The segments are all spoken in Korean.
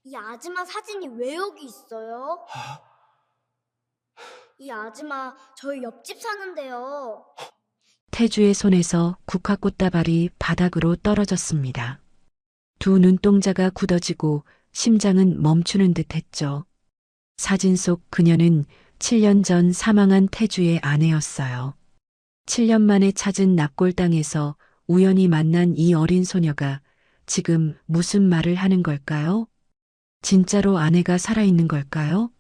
이 아줌마 사진이 왜 여기 있어요? 이 아줌마 저희 옆집 사는데요. 태주의 손에서 국화꽃다발이 바닥으로 떨어졌습니다. 두 눈동자가 굳어지고 심장은 멈추는 듯 했죠. 사진 속 그녀는 7년 전 사망한 태주의 아내였어요. 7년 만에 찾은 납골당에서 우연히 만난 이 어린 소녀가 지금 무슨 말을 하는 걸까요? 진짜로 아내가 살아있는 걸까요?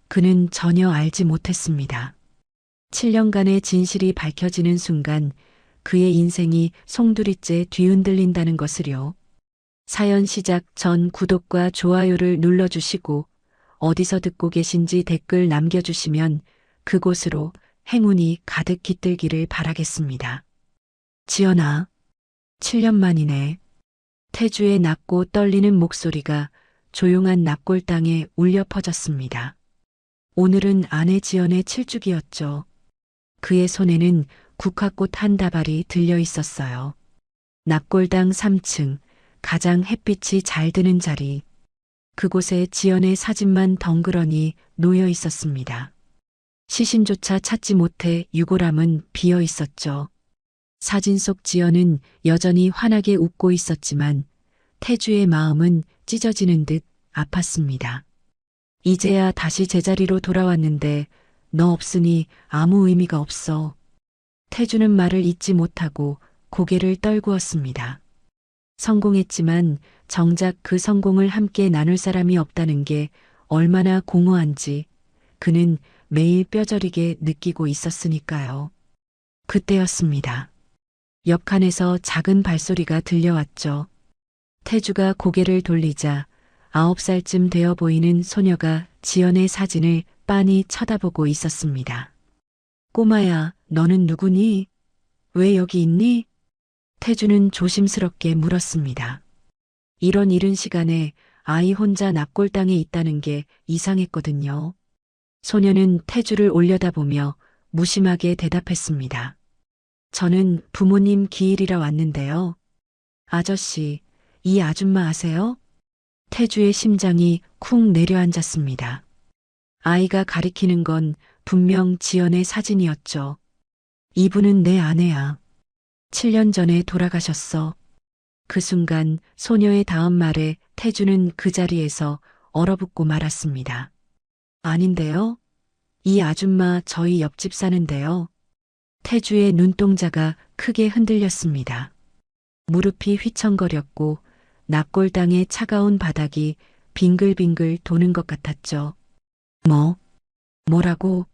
그는 전혀 알지 못했습니다. 7년간의 진실이 밝혀지는 순간 그의 인생이 송두리째 뒤흔들린다는 것을요. 사연 시작 전 구독과 좋아요를 눌러주시고 어디서 듣고 계신지 댓글 남겨주시면 그곳으로 행운이 가득 깃들기를 바라겠습니다. 지연아, 7년 만이네. 태주의 낮고 떨리는 목소리가 조용한 납골당에 울려 퍼졌습니다. 오늘은 아내 지연의 칠죽이었죠. 그의 손에는 국화꽃 한 다발이 들려 있었어요. 납골당 3층, 가장 햇빛이 잘 드는 자리. 그곳에 지연의 사진만 덩그러니 놓여 있었습니다. 시신조차 찾지 못해 유골함은 비어 있었죠. 사진 속 지연은 여전히 환하게 웃고 있었지만 태주의 마음은 찢어지는 듯 아팠습니다. 이제야 다시 제자리로 돌아왔는데 너 없으니 아무 의미가 없어. 태주는 말을 잇지 못하고 고개를 떨구었습니다. 성공했지만 정작 그 성공을 함께 나눌 사람이 없다는 게 얼마나 공허한지 그는 매일 뼈저리게 느끼고 있었으니까요. 그때였습니다. 옆칸에서 작은 발소리가 들려왔죠. 태주가 고개를 돌리자 9살쯤 되어 보이는 소녀가 지연의 사진을 빤히 쳐다보고 있었습니다. 꼬마야, 너는 누구니? 왜 여기 있니? 태주는 조심스럽게 물었습니다. 이런 이른 시간에 아이 혼자 납골당에 있다는 게 이상했거든요. 소녀는 태주를 올려다보며 무심하게 대답했습니다. 저는 부모님 기일이라 왔는데요. 아저씨, 이 아줌마 아세요? 태주의 심장이 쿵 내려앉았습니다. 아이가 가리키는 건 분명 지연의 사진이었죠. 이분은 내 아내야. 7년 전에 돌아가셨어. 그 순간 소녀의 다음 말에 태주는 그 자리에서 얼어붙고 말았습니다. 아닌데요? 이 아줌마 저희 옆집 사는데요. 태주의 눈동자가 크게 흔들렸습니다. 무릎이 휘청거렸고 납골당의 차가운 바닥이 빙글빙글 도는 것 같았죠. 뭐라고?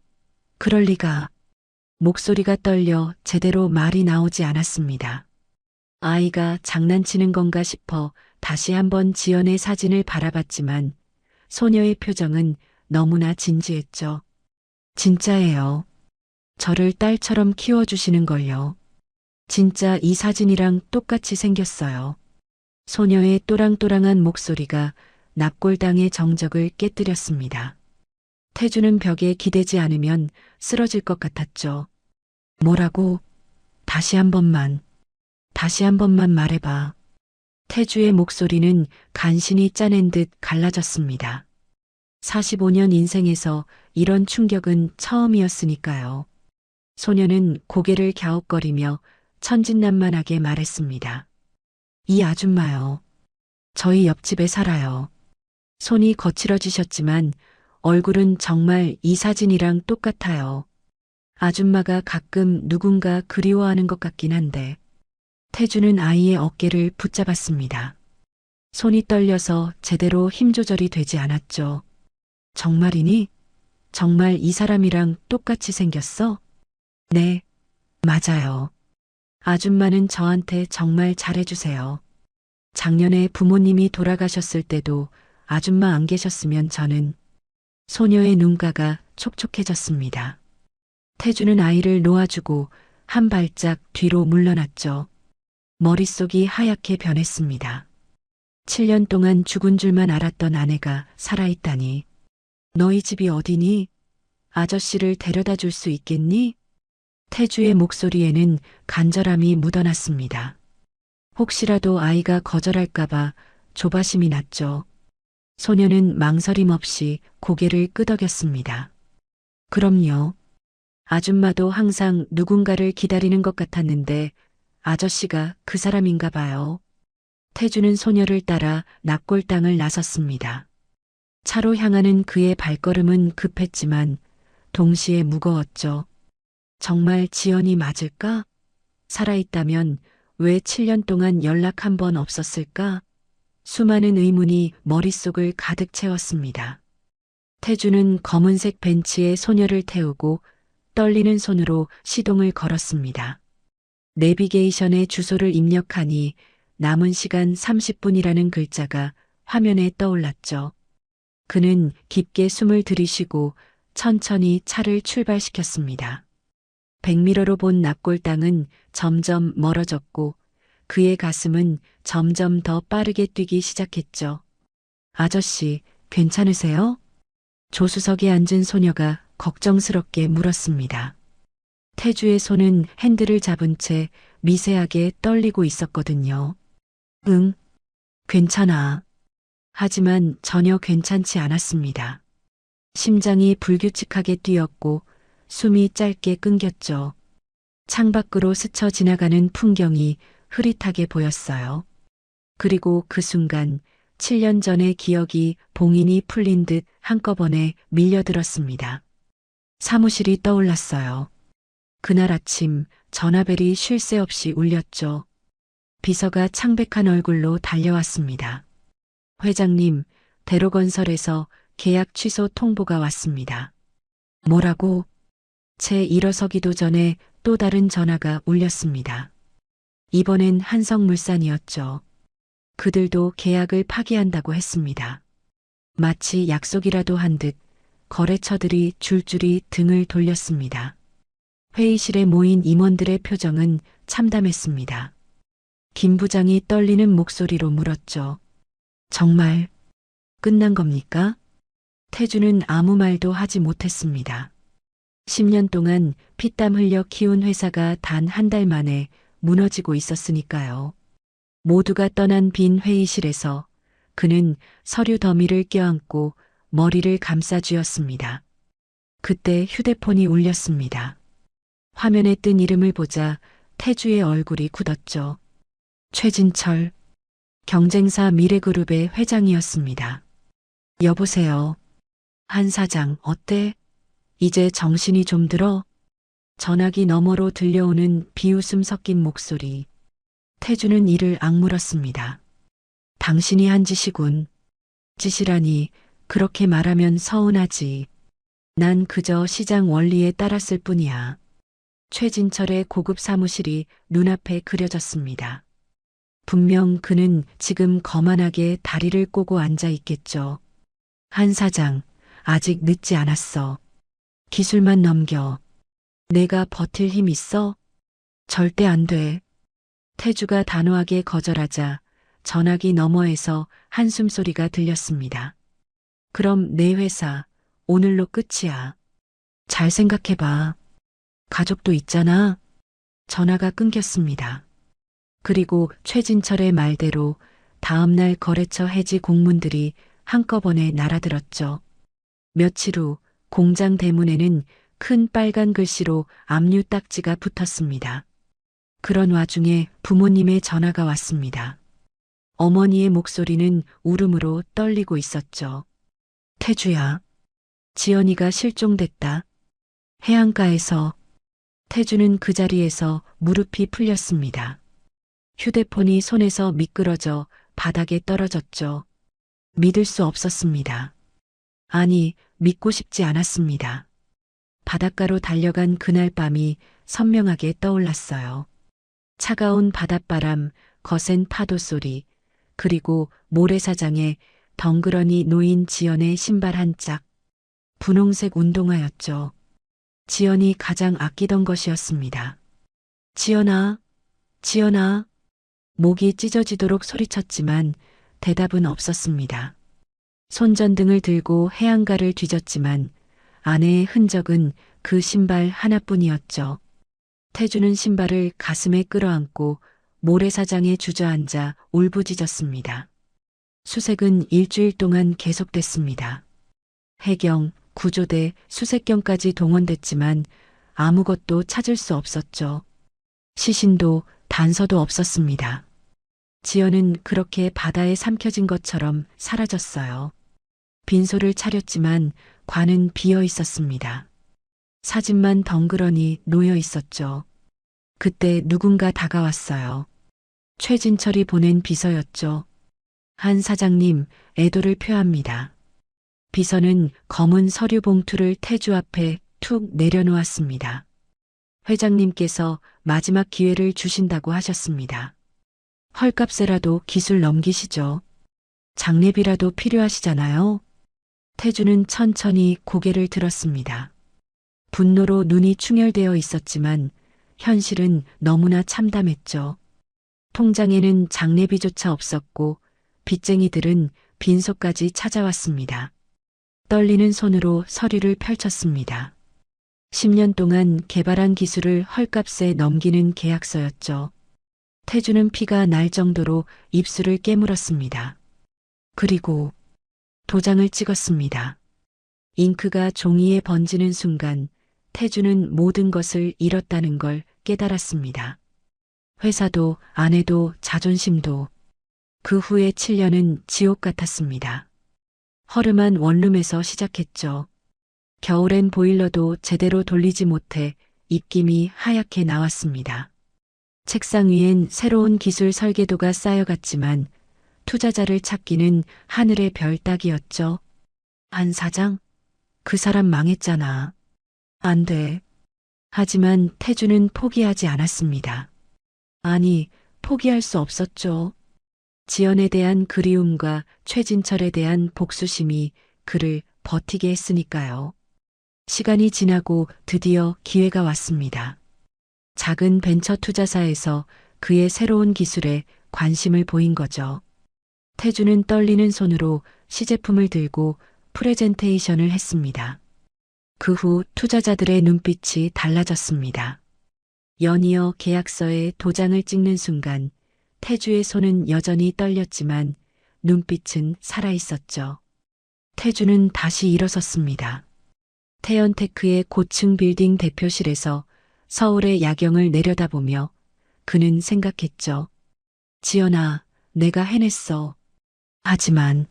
그럴 리가. 목소리가 떨려 제대로 말이 나오지 않았습니다. 아이가 장난치는 건가 싶어 다시 한번 지연의 사진을 바라봤지만 소녀의 표정은 너무나 진지했죠. 진짜예요. 저를 딸처럼 키워주시는 걸요. 진짜 이 사진이랑 똑같이 생겼어요. 소녀의 또랑또랑한 목소리가 납골당의 정적을 깨뜨렸습니다. 태주는 벽에 기대지 않으면 쓰러질 것 같았죠. 뭐라고? 다시 한 번만 말해봐. 태주의 목소리는 간신히 짜낸 듯 갈라졌습니다. 45년 인생에서 이런 충격은 처음이었으니까요. 소녀는 고개를 갸웃거리며 천진난만하게 말했습니다. 이 아줌마요. 저희 옆집에 살아요. 손이 거칠어지셨지만 얼굴은 정말 이 사진이랑 똑같아요. 아줌마가 가끔 누군가 그리워하는 것 같긴 한데. 태주는 아이의 어깨를 붙잡았습니다. 손이 떨려서 제대로 힘 조절이 되지 않았죠. 정말이니? 정말 이 사람이랑 똑같이 생겼어? 네, 맞아요. 아줌마는 저한테 정말 잘해주세요. 작년에 부모님이 돌아가셨을 때도 아줌마 안 계셨으면 저는. 소녀의 눈가가 촉촉해졌습니다. 태주는 아이를 놓아주고 한 발짝 뒤로 물러났죠. 머릿속이 하얗게 변했습니다. 7년 동안 죽은 줄만 알았던 아내가 살아있다니. 너희 집이 어디니? 아저씨를 데려다 줄 수 있겠니? 태주의 목소리에는 간절함이 묻어났습니다. 혹시라도 아이가 거절할까봐 조바심이 났죠. 소녀는 망설임 없이 고개를 끄덕였습니다. 그럼요. 아줌마도 항상 누군가를 기다리는 것 같았는데 아저씨가 그 사람인가 봐요. 태주는 소녀를 따라 납골당을 나섰습니다. 차로 향하는 그의 발걸음은 급했지만 동시에 무거웠죠. 정말 지연이 맞을까? 살아있다면 왜 7년 동안 연락 한 번 없었을까? 수많은 의문이 머릿속을 가득 채웠습니다. 태주는 검은색 벤치에 소녀를 태우고 떨리는 손으로 시동을 걸었습니다. 내비게이션에 주소를 입력하니 남은 시간 30분이라는 글자가 화면에 떠올랐죠. 그는 깊게 숨을 들이쉬고 천천히 차를 출발시켰습니다. 백미러로 본 납골당은 점점 멀어졌고 그의 가슴은 점점 더 빠르게 뛰기 시작했죠. 아저씨, 괜찮으세요? 조수석에 앉은 소녀가 걱정스럽게 물었습니다. 태주의 손은 핸들을 잡은 채 미세하게 떨리고 있었거든요. 응, 괜찮아. 하지만 전혀 괜찮지 않았습니다. 심장이 불규칙하게 뛰었고 숨이 짧게 끊겼죠. 창밖으로 스쳐 지나가는 풍경이 흐릿하게 보였어요. 그리고 그 순간 7년 전의 기억이 봉인이 풀린 듯 한꺼번에 밀려들었습니다. 사무실이 떠올랐어요. 그날 아침 전화벨이 쉴 새 없이 울렸죠. 비서가 창백한 얼굴로 달려왔습니다. 회장님, 대로건설에서 계약 취소 통보가 왔습니다. 뭐라고? 채 일어서기도 전에 또 다른 전화가 울렸습니다. 이번엔 한성물산이었죠. 그들도 계약을 파기한다고 했습니다. 마치 약속이라도 한 듯 거래처들이 줄줄이 등을 돌렸습니다. 회의실에 모인 임원들의 표정은 참담했습니다. 김 부장이 떨리는 목소리로 물었죠. 정말 끝난 겁니까? 태주는 아무 말도 하지 못했습니다. 10년 동안 피땀 흘려 키운 회사가 단 한 달 만에 무너지고 있었으니까요. 모두가 떠난 빈 회의실에서 그는 서류 더미를 껴안고 머리를 감싸쥐었습니다. 그때 휴대폰이 울렸습니다. 화면에 뜬 이름을 보자 태주의 얼굴이 굳었죠. 최진철, 경쟁사 미래그룹의 회장이었습니다. 여보세요. 한 사장, 어때? 이제 정신이 좀 들어? 전화기 너머로 들려오는 비웃음 섞인 목소리. 태주는 이를 악물었습니다. 당신이 한 짓이군. 짓이라니, 그렇게 말하면 서운하지. 난 그저 시장 원리에 따랐을 뿐이야. 최진철의 고급 사무실이 눈앞에 그려졌습니다. 분명 그는 지금 거만하게 다리를 꼬고 앉아 있겠죠. 한 사장, 아직 늦지 않았어. 기술만 넘겨. 내가 버틸 힘 있어? 절대 안 돼. 태주가 단호하게 거절하자 전화기 너머에서 한숨 소리가 들렸습니다. 그럼 내 회사 오늘로 끝이야. 잘 생각해봐. 가족도 있잖아. 전화가 끊겼습니다. 그리고 최진철의 말대로 다음날 거래처 해지 공문들이 한꺼번에 날아들었죠. 며칠 후 공장 대문에는 큰 빨간 글씨로 압류 딱지가 붙었습니다. 그런 와중에 부모님의 전화가 왔습니다. 어머니의 목소리는 울음으로 떨리고 있었죠. 태주야, 지연이가 실종됐다. 해안가에서. 태주는 그 자리에서 무릎이 풀렸습니다. 휴대폰이 손에서 미끄러져 바닥에 떨어졌죠. 믿을 수 없었습니다. 아니, 믿고 싶지 않았습니다. 바닷가로 달려간 그날 밤이 선명하게 떠올랐어요. 차가운 바닷바람, 거센 파도 소리, 그리고 모래사장에 덩그러니 놓인 지연의 신발 한 짝. 분홍색 운동화였죠. 지연이 가장 아끼던 것이었습니다. 지연아, 지연아. 목이 찢어지도록 소리쳤지만 대답은 없었습니다. 손전등을 들고 해안가를 뒤졌지만 아내의 흔적은 그 신발 하나뿐이었죠. 태주는 신발을 가슴에 끌어안고 모래사장에 주저앉아 울부짖었습니다. 수색은 일주일 동안 계속됐습니다. 해경, 구조대, 수색경까지 동원됐지만 아무것도 찾을 수 없었죠. 시신도 단서도 없었습니다. 지연은 그렇게 바다에 삼켜진 것처럼 사라졌어요. 빈소를 차렸지만 관은 비어 있었습니다. 사진만 덩그러니 놓여 있었죠. 그때 누군가 다가왔어요. 최진철이 보낸 비서였죠. 한 사장님, 애도를 표합니다. 비서는 검은 서류 봉투를 태주 앞에 툭 내려놓았습니다. 회장님께서 마지막 기회를 주신다고 하셨습니다. 헐값에라도 기술 넘기시죠. 장례비라도 필요하시잖아요. 태주는 천천히 고개를 들었습니다. 분노로 눈이 충혈되어 있었지만 현실은 너무나 참담했죠. 통장에는 장례비조차 없었고 빚쟁이들은 빈소까지 찾아왔습니다. 떨리는 손으로 서류를 펼쳤습니다. 10년 동안 개발한 기술을 헐값에 넘기는 계약서였죠. 태주는 피가 날 정도로 입술을 깨물었습니다. 그리고 도장을 찍었습니다. 잉크가 종이에 번지는 순간 태주는 모든 것을 잃었다는 걸 깨달았습니다. 회사도 아내도 자존심도. 그 후에 7년은 지옥 같았습니다. 허름한 원룸에서 시작했죠. 겨울엔 보일러도 제대로 돌리지 못해 입김이 하얗게 나왔습니다. 책상 위엔 새로운 기술 설계도가 쌓여갔지만 투자자를 찾기는 하늘의 별 따기였죠. 안 사장? 그 사람 망했잖아. 안 돼. 하지만 태주는 포기하지 않았습니다. 아니, 포기할 수 없었죠. 지연에 대한 그리움과 최진철에 대한 복수심이 그를 버티게 했으니까요. 시간이 지나고 드디어 기회가 왔습니다. 작은 벤처 투자사에서 그의 새로운 기술에 관심을 보인 거죠. 태주는 떨리는 손으로 시제품을 들고 프레젠테이션을 했습니다. 그 후 투자자들의 눈빛이 달라졌습니다. 연이어 계약서에 도장을 찍는 순간 태주의 손은 여전히 떨렸지만 눈빛은 살아있었죠. 태주는 다시 일어섰습니다. 태연테크의 고층 빌딩 대표실에서 서울의 야경을 내려다보며 그는 생각했죠. 지연아, 내가 해냈어. 하지만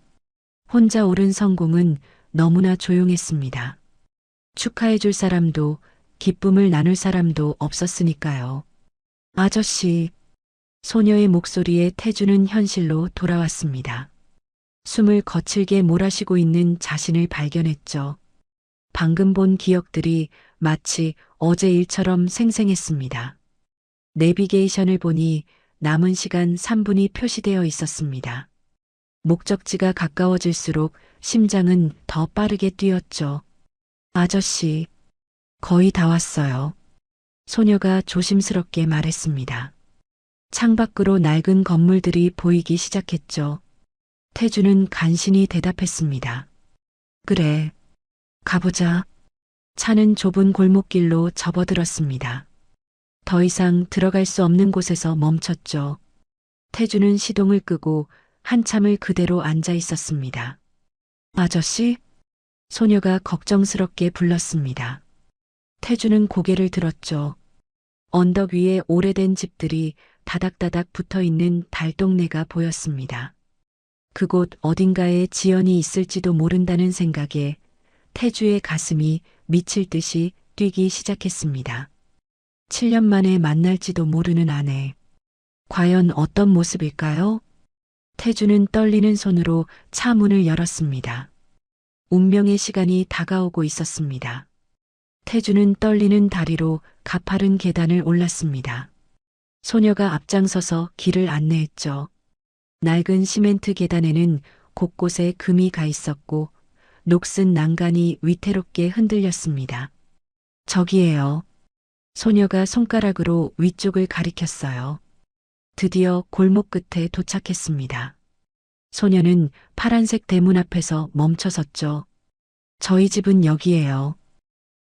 혼자 오른 성공은 너무나 조용했습니다. 축하해줄 사람도 기쁨을 나눌 사람도 없었으니까요. 아저씨, 소녀의 목소리에 태주는 현실로 돌아왔습니다. 숨을 거칠게 몰아쉬고 있는 자신을 발견했죠. 방금 본 기억들이 마치 어제 일처럼 생생했습니다. 내비게이션을 보니 남은 시간 3분이 표시되어 있었습니다. 목적지가 가까워질수록 심장은 더 빠르게 뛰었죠. 아저씨, 거의 다 왔어요. 소녀가 조심스럽게 말했습니다. 창밖으로 낡은 건물들이 보이기 시작했죠. 태주는 간신히 대답했습니다. 그래, 가보자. 차는 좁은 골목길로 접어들었습니다. 더 이상 들어갈 수 없는 곳에서 멈췄죠. 태주는 시동을 끄고 한참을 그대로 앉아 있었습니다. 아저씨? 소녀가 걱정스럽게 불렀습니다. 태주는 고개를 들었죠. 언덕 위에 오래된 집들이 다닥다닥 붙어 있는 달동네가 보였습니다. 그곳 어딘가에 지연이 있을지도 모른다는 생각에 태주의 가슴이 미칠 듯이 뛰기 시작했습니다. 7년 만에 만날지도 모르는 아내. 과연 어떤 모습일까요? 태주는 떨리는 손으로 차 문을 열었습니다. 운명의 시간이 다가오고 있었습니다. 태주는 떨리는 다리로 가파른 계단을 올랐습니다. 소녀가 앞장서서 길을 안내했죠. 낡은 시멘트 계단에는 곳곳에 금이 가 있었고 녹슨 난간이 위태롭게 흔들렸습니다. 저기에요. 소녀가 손가락으로 위쪽을 가리켰어요. 드디어 골목 끝에 도착했습니다. 소녀는 파란색 대문 앞에서 멈춰섰죠. 저희 집은 여기예요.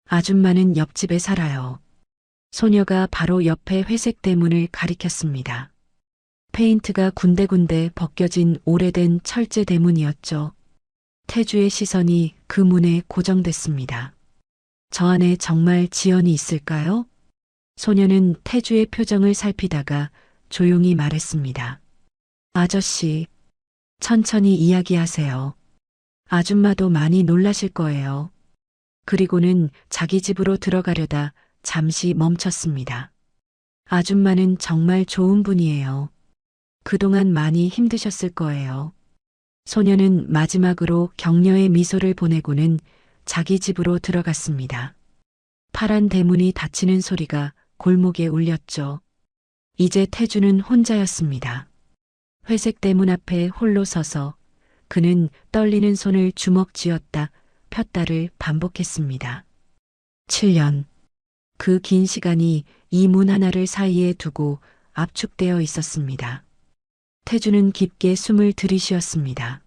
아줌마는 옆집에 살아요. 소녀가 바로 옆에 회색 대문을 가리켰습니다. 페인트가 군데군데 벗겨진 오래된 철제 대문이었죠. 태주의 시선이 그 문에 고정됐습니다. 저 안에 정말 지연이 있을까요? 소녀는 태주의 표정을 살피다가 조용히 말했습니다. 아저씨, 천천히 이야기하세요. 아줌마도 많이 놀라실 거예요. 그리고는 자기 집으로 들어가려다 잠시 멈췄습니다. 아줌마는 정말 좋은 분이에요. 그동안 많이 힘드셨을 거예요. 소녀는 마지막으로 격려의 미소를 보내고는 자기 집으로 들어갔습니다. 파란 대문이 닫히는 소리가 골목에 울렸죠. 이제 태주는 혼자였습니다. 회색 대문 앞에 홀로 서서 그는 떨리는 손을 주먹 쥐었다 폈다를 반복했습니다. 7년. 그 긴 시간이 이 문 하나를 사이에 두고 압축되어 있었습니다. 태주는 깊게 숨을 들이쉬었습니다.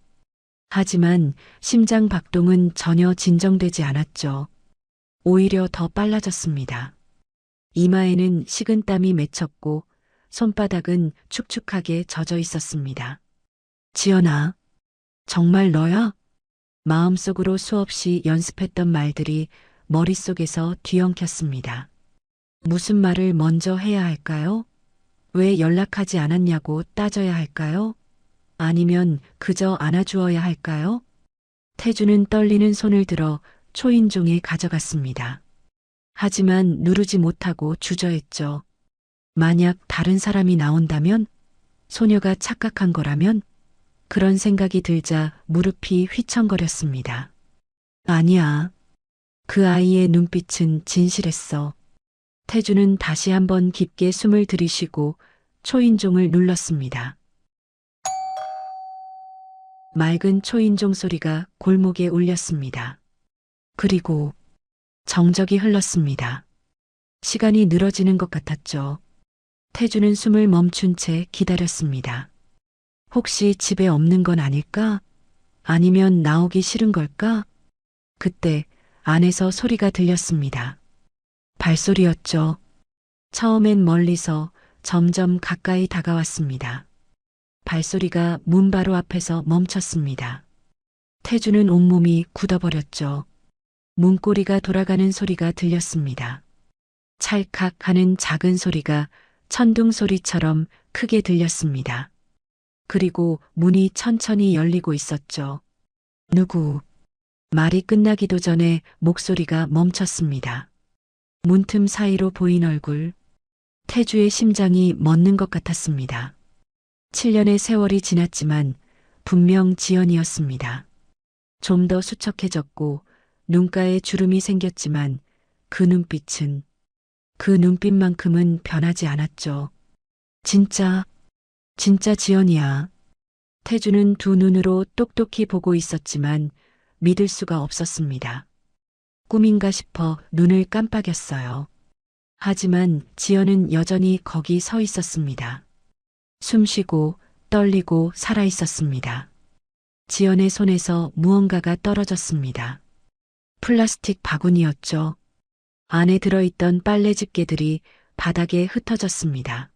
하지만 심장 박동은 전혀 진정되지 않았죠. 오히려 더 빨라졌습니다. 이마에는 식은땀이 맺혔고 손바닥은 축축하게 젖어 있었습니다. 지연아, 정말 너야? 마음속으로 수없이 연습했던 말들이 머릿속에서 뒤엉켰습니다. 무슨 말을 먼저 해야 할까요? 왜 연락하지 않았냐고 따져야 할까요? 아니면 그저 안아주어야 할까요? 태주는 떨리는 손을 들어 초인종에 가져갔습니다. 하지만 누르지 못하고 주저했죠. 만약 다른 사람이 나온다면? 소녀가 착각한 거라면? 그런 생각이 들자 무릎이 휘청거렸습니다. 아니야. 그 아이의 눈빛은 진실했어. 태주는 다시 한번 깊게 숨을 들이쉬고 초인종을 눌렀습니다. 맑은 초인종 소리가 골목에 울렸습니다. 그리고 정적이 흘렀습니다. 시간이 늘어지는 것 같았죠. 태주는 숨을 멈춘 채 기다렸습니다. 혹시 집에 없는 건 아닐까? 아니면 나오기 싫은 걸까? 그때 안에서 소리가 들렸습니다. 발소리였죠. 처음엔 멀리서 점점 가까이 다가왔습니다. 발소리가 문 바로 앞에서 멈췄습니다. 태주는 온몸이 굳어버렸죠. 문고리가 돌아가는 소리가 들렸습니다. 찰칵 하는 작은 소리가 천둥 소리처럼 크게 들렸습니다. 그리고 문이 천천히 열리고 있었죠. 누구? 말이 끝나기도 전에 목소리가 멈췄습니다. 문틈 사이로 보인 얼굴. 태주의 심장이 멎는 것 같았습니다. 7년의 세월이 지났지만 분명 지연이었습니다. 좀 더 수척해졌고 눈가에 주름이 생겼지만 그 눈빛은 그 눈빛만큼은 변하지 않았죠. 진짜 지연이야. 태주는 두 눈으로 똑똑히 보고 있었지만 믿을 수가 없었습니다. 꿈인가 싶어 눈을 깜빡였어요. 하지만 지연은 여전히 거기 서 있었습니다. 숨쉬고 떨리고 살아 있었습니다. 지연의 손에서 무언가가 떨어졌습니다. 플라스틱 바구니였죠. 안에 들어있던 빨래 집게들이 바닥에 흩어졌습니다.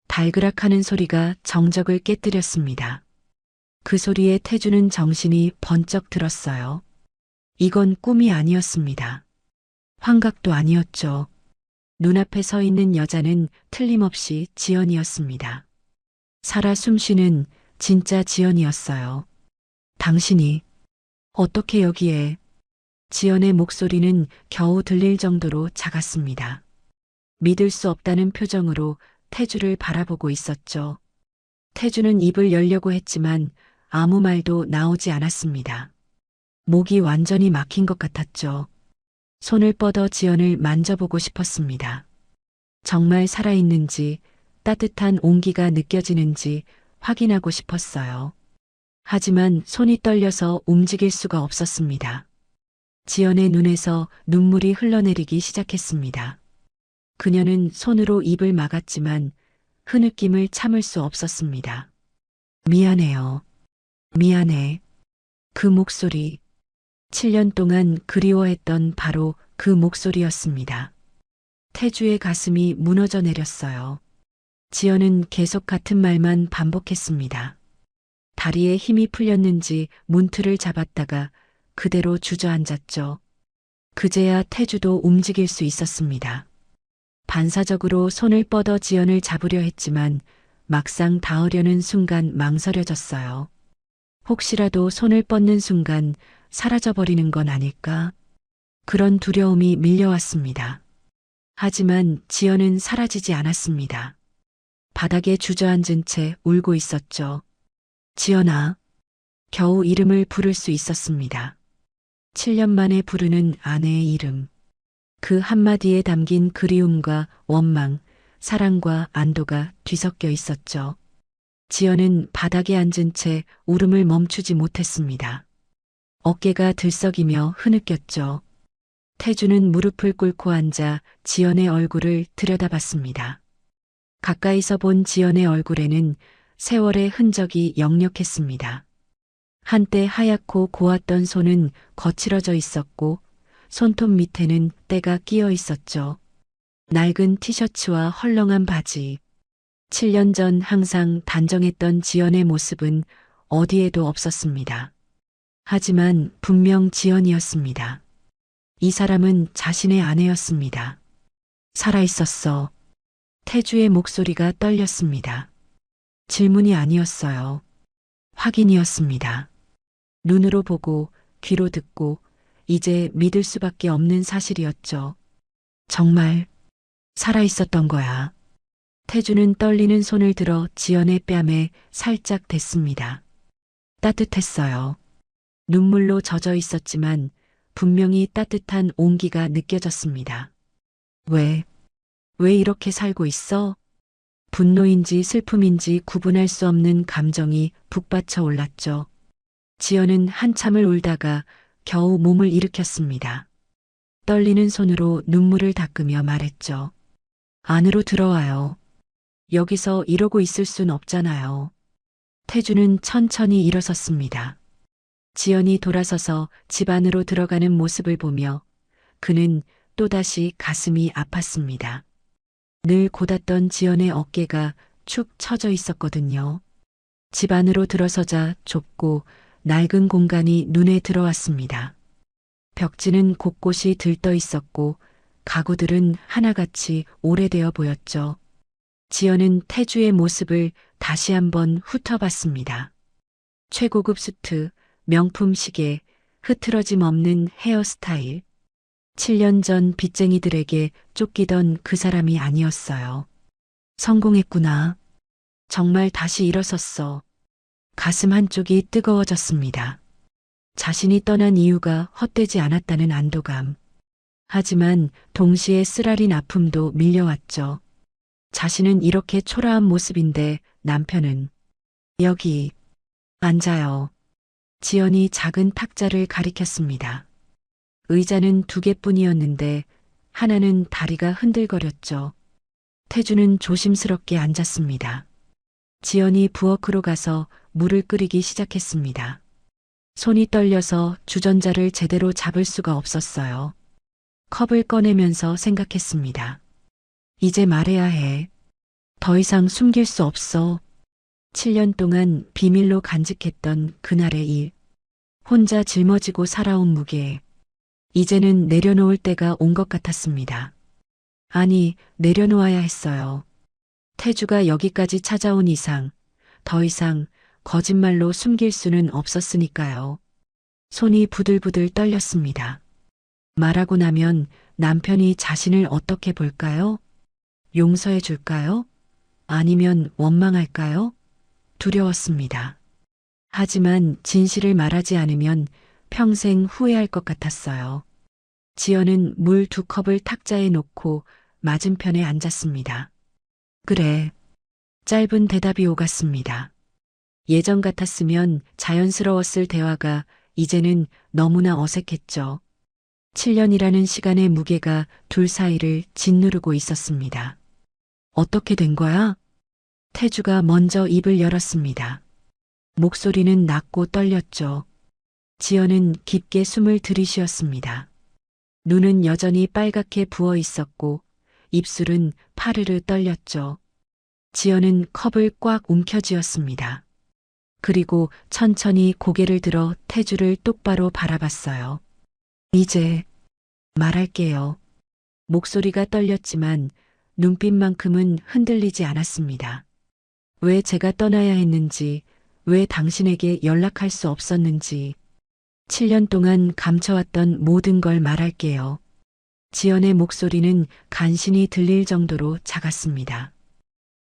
달그락하는 소리가 정적을 깨뜨렸습니다. 그 소리에 태주는 정신이 번쩍 들었어요. 이건 꿈이 아니었습니다. 환각도 아니었죠. 눈앞에 서 있는 여자는 틀림없이 지연이었습니다. 살아 숨쉬는 진짜 지연이었어요. 당신이 어떻게 여기에? 지연의 목소리는 겨우 들릴 정도로 작았습니다. 믿을 수 없다는 표정으로 태주를 바라보고 있었죠. 태주는 입을 열려고 했지만 아무 말도 나오지 않았습니다. 목이 완전히 막힌 것 같았죠. 손을 뻗어 지연을 만져보고 싶었습니다. 정말 살아있는지 따뜻한 온기가 느껴지는지 확인하고 싶었어요. 하지만 손이 떨려서 움직일 수가 없었습니다. 지연의 눈에서 눈물이 흘러내리기 시작했습니다. 그녀는 손으로 입을 막았지만 흐느낌을 참을 수 없었습니다. 미안해요. 미안해. 그 목소리. 7년 동안 그리워했던 바로 그 목소리였습니다. 태주의 가슴이 무너져 내렸어요. 지연은 계속 같은 말만 반복했습니다. 다리에 힘이 풀렸는지 문틀을 잡았다가 그대로 주저앉았죠. 그제야 태주도 움직일 수 있었습니다. 반사적으로 손을 뻗어 지연을 잡으려 했지만 막상 닿으려는 순간 망설여졌어요. 혹시라도 손을 뻗는 순간 사라져버리는 건 아닐까? 그런 두려움이 밀려왔습니다. 하지만 지연은 사라지지 않았습니다. 바닥에 주저앉은 채 울고 있었죠. 지연아. 겨우 이름을 부를 수 있었습니다. 7년 만에 부르는 아내의 이름. 그 한마디에 담긴 그리움과 원망, 사랑과 안도가 뒤섞여 있었죠. 지연은 바닥에 앉은 채 울음을 멈추지 못했습니다. 어깨가 들썩이며 흐느꼈죠. 태주는 무릎을 꿇고 앉아 지연의 얼굴을 들여다봤습니다. 가까이서 본 지연의 얼굴에는 세월의 흔적이 역력했습니다. 한때 하얗고 고왔던 손은 거칠어져 있었고 손톱 밑에는 때가 끼어 있었죠. 낡은 티셔츠와 헐렁한 바지. 7년 전 항상 단정했던 지연의 모습은 어디에도 없었습니다. 하지만 분명 지연이었습니다. 이 사람은 자신의 아내였습니다. 살아있었어. 태주의 목소리가 떨렸습니다. 질문이 아니었어요. 확인이었습니다. 눈으로 보고 귀로 듣고 이제 믿을 수밖에 없는 사실이었죠. 정말 살아있었던 거야. 태주는 떨리는 손을 들어 지연의 뺨에 살짝 댔습니다. 따뜻했어요. 눈물로 젖어 있었지만 분명히 따뜻한 온기가 느껴졌습니다. 왜 이렇게 살고 있어? 분노인지 슬픔인지 구분할 수 없는 감정이 북받쳐 올랐죠. 지연은 한참을 울다가 겨우 몸을 일으켰습니다. 떨리는 손으로 눈물을 닦으며 말했죠. 안으로 들어와요. 여기서 이러고 있을 순 없잖아요. 태주는 천천히 일어섰습니다. 지연이 돌아서서 집 안으로 들어가는 모습을 보며 그는 또다시 가슴이 아팠습니다. 늘 곧았던 지연의 어깨가 축 처져 있었거든요. 집 안으로 들어서자 좁고 낡은 공간이 눈에 들어왔습니다. 벽지는 곳곳이 들떠 있었고 가구들은 하나같이 오래되어 보였죠. 지연은 태주의 모습을 다시 한번 훑어봤습니다. 최고급 수트, 명품 시계, 흐트러짐 없는 헤어스타일. 7년 전 빚쟁이들에게 쫓기던 그 사람이 아니었어요. 성공했구나. 정말 다시 일어섰어. 가슴 한쪽이 뜨거워졌습니다. 자신이 떠난 이유가 헛되지 않았다는 안도감. 하지만 동시에 쓰라린 아픔도 밀려왔죠. 자신은 이렇게 초라한 모습인데 남편은 여기 앉아요. 지연이 작은 탁자를 가리켰습니다. 의자는 2개뿐이었는데 하나는 다리가 흔들거렸죠. 태주는 조심스럽게 앉았습니다. 지연이 부엌으로 가서 물을 끓이기 시작했습니다. 손이 떨려서 주전자를 제대로 잡을 수가 없었어요. 컵을 꺼내면서 생각했습니다. 이제 말해야 해. 더 이상 숨길 수 없어. 7년 동안 비밀로 간직했던 그날의 일. 혼자 짊어지고 살아온 무게. 이제는 내려놓을 때가 온 것 같았습니다. 아니, 내려놓아야 했어요. 태주가 여기까지 찾아온 이상, 더 이상 거짓말로 숨길 수는 없었으니까요. 손이 부들부들 떨렸습니다. 말하고 나면 남편이 자신을 어떻게 볼까요? 용서해 줄까요? 아니면 원망할까요? 두려웠습니다. 하지만 진실을 말하지 않으면 평생 후회할 것 같았어요. 지연은 물 2컵을 탁자에 놓고 맞은편에 앉았습니다. 그래. 짧은 대답이 오갔습니다. 예전 같았으면 자연스러웠을 대화가 이제는 너무나 어색했죠. 7년이라는 시간의 무게가 둘 사이를 짓누르고 있었습니다. 어떻게 된 거야? 태주가 먼저 입을 열었습니다. 목소리는 낮고 떨렸죠. 지연은 깊게 숨을 들이쉬었습니다. 눈은 여전히 빨갛게 부어 있었고 입술은 파르르 떨렸죠. 지연은 컵을 꽉 움켜쥐었습니다. 그리고 천천히 고개를 들어 태주를 똑바로 바라봤어요. 이제 말할게요. 목소리가 떨렸지만 눈빛만큼은 흔들리지 않았습니다. 왜 제가 떠나야 했는지, 왜 당신에게 연락할 수 없었는지, 7년 동안 감춰왔던 모든 걸 말할게요. 지연의 목소리는 간신히 들릴 정도로 작았습니다.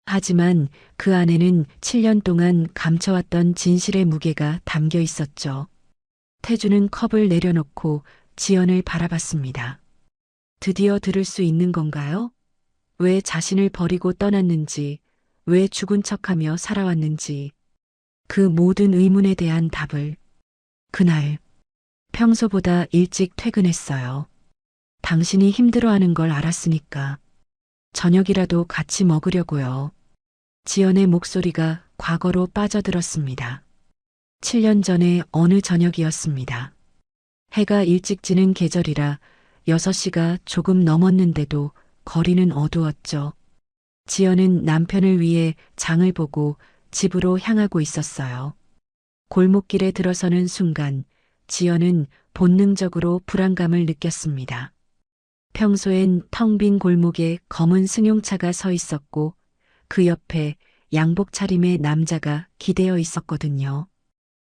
하지만 그 안에는 7년 동안 감춰왔던 진실의 무게가 담겨 있었죠. 태주는 컵을 내려놓고 지연을 바라봤습니다. 드디어 들을 수 있는 건가요? 왜 자신을 버리고 떠났는지, 왜 죽은 척하며 살아왔는지, 그 모든 의문에 대한 답을. 그날, 평소보다 일찍 퇴근했어요. 당신이 힘들어하는 걸 알았으니까 저녁이라도 같이 먹으려고요. 지연의 목소리가 과거로 빠져들었습니다. 7년 전에 어느 저녁이었습니다. 해가 일찍 지는 계절이라 6시가 조금 넘었는데도 거리는 어두웠죠. 지연은 남편을 위해 장을 보고 집으로 향하고 있었어요. 골목길에 들어서는 순간 지연은 본능적으로 불안감을 느꼈습니다. 평소엔 텅 빈 골목에 검은 승용차가 서 있었고 그 옆에 양복 차림의 남자가 기대어 있었거든요.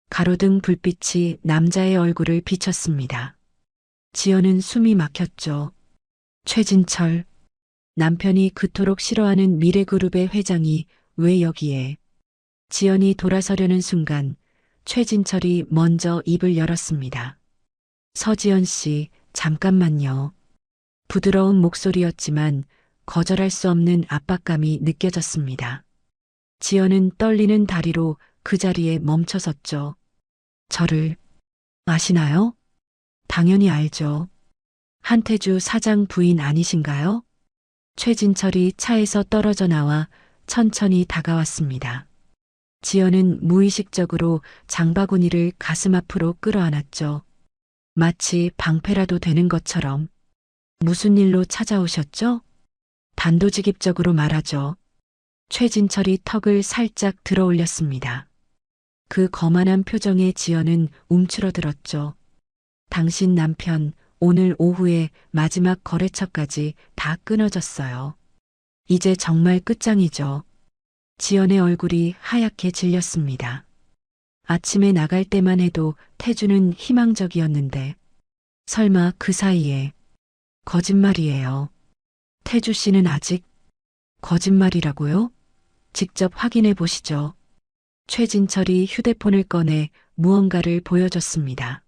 가로등 불빛이 남자의 얼굴을 비쳤습니다. 지연은 숨이 막혔죠. 최진철, 남편이 그토록 싫어하는 미래그룹의 회장이 왜 여기에? 지연이 돌아서려는 순간 최진철이 먼저 입을 열었습니다. 서지연 씨, 잠깐만요. 부드러운 목소리였지만 거절할 수 없는 압박감이 느껴졌습니다. 지연은 떨리는 다리로 그 자리에 멈춰섰죠. 저를 아시나요? 당연히 알죠. 한태주 사장 부인 아니신가요? 최진철이 차에서 떨어져 나와 천천히 다가왔습니다. 지연은 무의식적으로 장바구니를 가슴 앞으로 끌어안았죠. 마치 방패라도 되는 것처럼. 무슨 일로 찾아오셨죠? 단도직입적으로 말하죠. 최진철이 턱을 살짝 들어 올렸습니다. 그 거만한 표정에 지연은 움츠러들었죠. 당신 남편 오늘 오후에 마지막 거래처까지 다 끊어졌어요. 이제 정말 끝장이죠. 지연의 얼굴이 하얗게 질렸습니다. 아침에 나갈 때만 해도 태주는 희망적이었는데 설마 그 사이에. 거짓말이에요. 태주 씨는 아직 거짓말이라고요? 직접 확인해 보시죠. 최진철이 휴대폰을 꺼내 무언가를 보여줬습니다.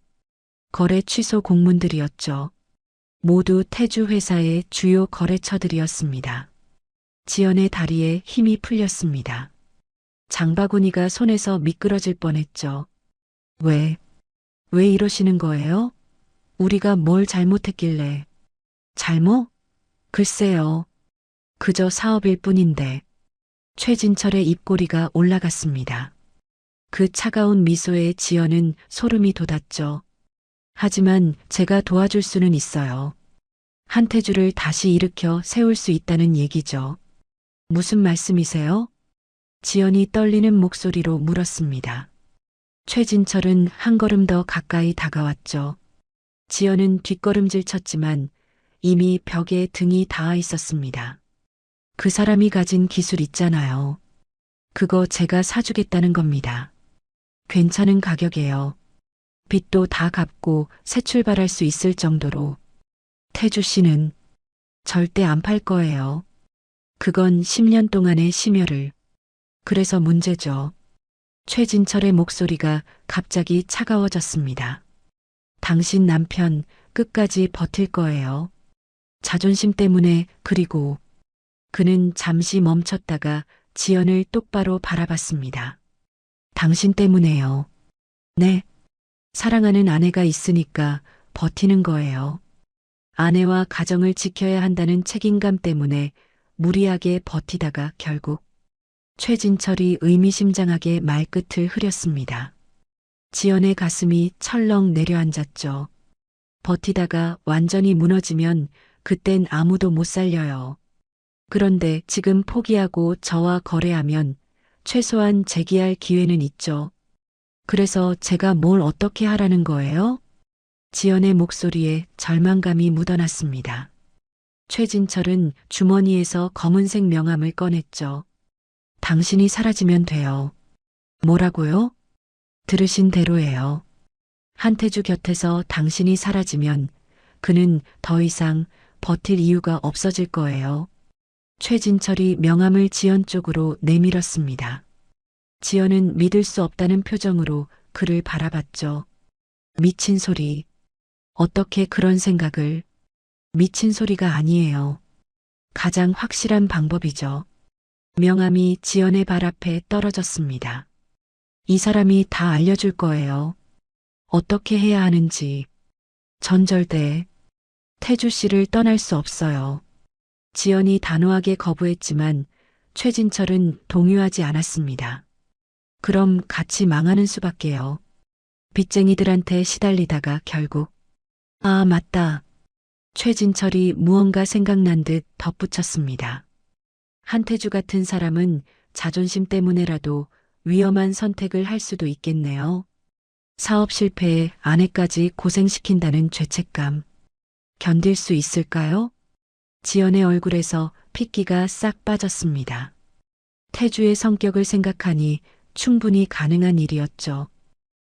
거래 취소 공문들이었죠. 모두 태주 회사의 주요 거래처들이었습니다. 지연의 다리에 힘이 풀렸습니다. 장바구니가 손에서 미끄러질 뻔했죠. 왜 이러시는 거예요? 우리가 뭘 잘못했길래. 잘못? 글쎄요. 그저 사업일 뿐인데. 최진철의 입꼬리가 올라갔습니다. 그 차가운 미소에 지연은 소름이 돋았죠. 하지만 제가 도와줄 수는 있어요. 한태주를 다시 일으켜 세울 수 있다는 얘기죠. 무슨 말씀이세요? 지연이 떨리는 목소리로 물었습니다. 최진철은 한 걸음 더 가까이 다가왔죠. 지연은 뒷걸음질 쳤지만 이미 벽에 등이 닿아 있었습니다. 그 사람이 가진 기술 있잖아요. 그거 제가 사주겠다는 겁니다. 괜찮은 가격이에요. 빚도 다 갚고 새 출발할 수 있을 정도로. 태주 씨는 절대 안 팔 거예요. 그건 10년 동안의 심혈을. 그래서 문제죠. 최진철의 목소리가 갑자기 차가워졌습니다. 당신 남편 끝까지 버틸 거예요. 자존심 때문에. 그리고 그는 잠시 멈췄다가 지연을 똑바로 바라봤습니다. 당신 때문에요. 네. 사랑하는 아내가 있으니까 버티는 거예요. 아내와 가정을 지켜야 한다는 책임감 때문에 무리하게 버티다가 결국. 최진철이 의미심장하게 말끝을 흐렸습니다. 지연의 가슴이 철렁 내려앉았죠. 버티다가 완전히 무너지면 그땐 아무도 못 살려요. 그런데 지금 포기하고 저와 거래하면 최소한 재기할 기회는 있죠. 그래서 제가 뭘 어떻게 하라는 거예요? 지연의 목소리에 절망감이 묻어났습니다. 최진철은 주머니에서 검은색 명함을 꺼냈죠. 당신이 사라지면 돼요. 뭐라고요? 들으신 대로예요. 한태주 곁에서 당신이 사라지면 그는 더 이상 버틸 이유가 없어질 거예요. 최진철이 명함을 지연 쪽으로 내밀었습니다. 지연은 믿을 수 없다는 표정으로 그를 바라봤죠. 미친 소리. 어떻게 그런 생각을? 미친 소리가 아니에요. 가장 확실한 방법이죠. 명함이 지연의 발 앞에 떨어졌습니다. 이 사람이 다 알려줄 거예요. 어떻게 해야 하는지. 전절대. 태주 씨를 떠날 수 없어요. 지연이 단호하게 거부했지만 최진철은 동요하지 않았습니다. 그럼 같이 망하는 수밖에요. 빚쟁이들한테 시달리다가 결국. 아, 맞다. 최진철이 무언가 생각난 듯 덧붙였습니다. 한태주 같은 사람은 자존심 때문에라도 위험한 선택을 할 수도 있겠네요. 사업 실패에 아내까지 고생시킨다는 죄책감. 견딜 수 있을까요? 지연의 얼굴에서 핏기가 싹 빠졌습니다. 태주의 성격을 생각하니 충분히 가능한 일이었죠.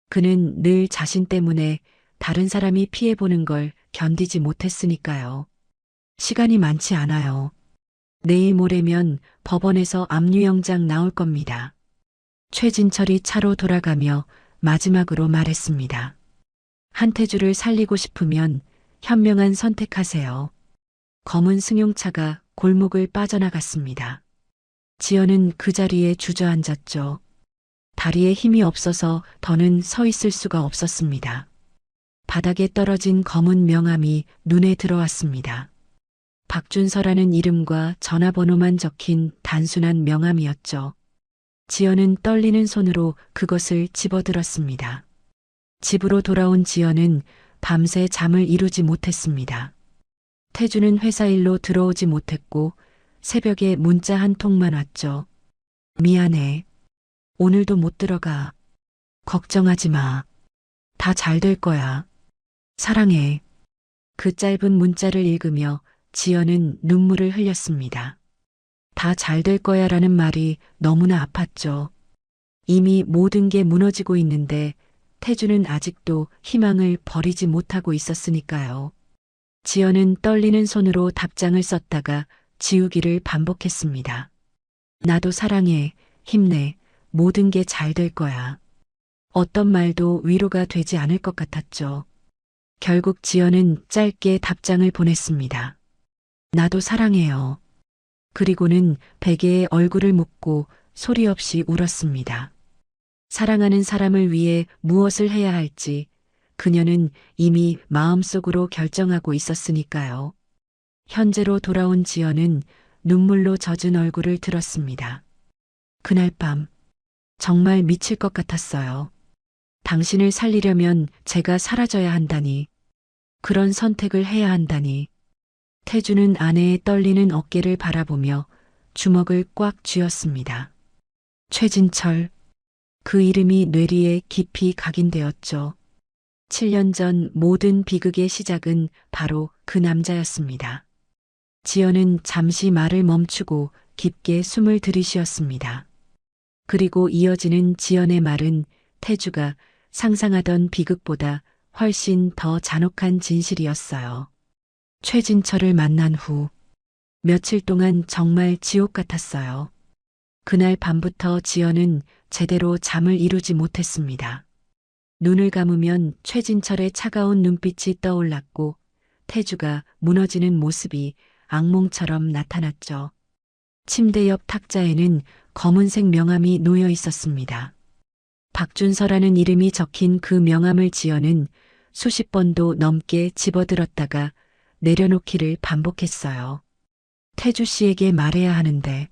그는 늘 자신 때문에 다른 사람이 피해보는 걸 견디지 못했으니까요. 시간이 많지 않아요. 내일 모레면 법원에서 압류영장 나올 겁니다. 최진철이 차로 돌아가며 마지막으로 말했습니다. 한태주를 살리고 싶으면 현명한 선택하세요. 검은 승용차가 골목을 빠져나갔습니다. 지연은 그 자리에 주저앉았죠. 다리에 힘이 없어서 더는 서 있을 수가 없었습니다. 바닥에 떨어진 검은 명함이 눈에 들어왔습니다. 박준서라는 이름과 전화번호만 적힌 단순한 명함이었죠. 지연은 떨리는 손으로 그것을 집어들었습니다. 집으로 돌아온 지연은 밤새 잠을 이루지 못했습니다. 태주는 회사 일로 들어오지 못했고 새벽에 문자 한 통만 왔죠. 미안해. 오늘도 못 들어가. 걱정하지 마. 다 잘 될 거야. 사랑해. 그 짧은 문자를 읽으며 지연은 눈물을 흘렸습니다. 다 잘 될 거야라는 말이 너무나 아팠죠. 이미 모든 게 무너지고 있는데 태주는 아직도 희망을 버리지 못하고 있었으니까요. 지연은 떨리는 손으로 답장을 썼다가 지우기를 반복했습니다. 나도 사랑해, 힘내, 모든 게 잘 될 거야. 어떤 말도 위로가 되지 않을 것 같았죠. 결국 지연은 짧게 답장을 보냈습니다. 나도 사랑해요. 그리고는 베개에 얼굴을 묻고 소리 없이 울었습니다. 사랑하는 사람을 위해 무엇을 해야 할지 그녀는 이미 마음속으로 결정하고 있었으니까요. 현재로 돌아온 지연은 눈물로 젖은 얼굴을 들었습니다. 그날 밤 정말 미칠 것 같았어요. 당신을 살리려면 제가 사라져야 한다니. 그런 선택을 해야 한다니. 태주는 아내의 떨리는 어깨를 바라보며 주먹을 꽉 쥐었습니다. 최진철. 그 이름이 뇌리에 깊이 각인되었죠. 7년 전 모든 비극의 시작은 바로 그 남자였습니다. 지연은 잠시 말을 멈추고 깊게 숨을 들이쉬었습니다. 그리고 이어지는 지연의 말은 태주가 상상하던 비극보다 훨씬 더 잔혹한 진실이었어요. 최진철을 만난 후 며칠 동안 정말 지옥 같았어요. 그날 밤부터 지연은 제대로 잠을 이루지 못했습니다. 눈을 감으면 최진철의 차가운 눈빛이 떠올랐고 태주가 무너지는 모습이 악몽처럼 나타났죠. 침대 옆 탁자에는 검은색 명함이 놓여 있었습니다. 박준서라는 이름이 적힌 그 명함을 지연은 수십 번도 넘게 집어들었다가 내려놓기를 반복했어요. 태주 씨에게 말해야 하는데.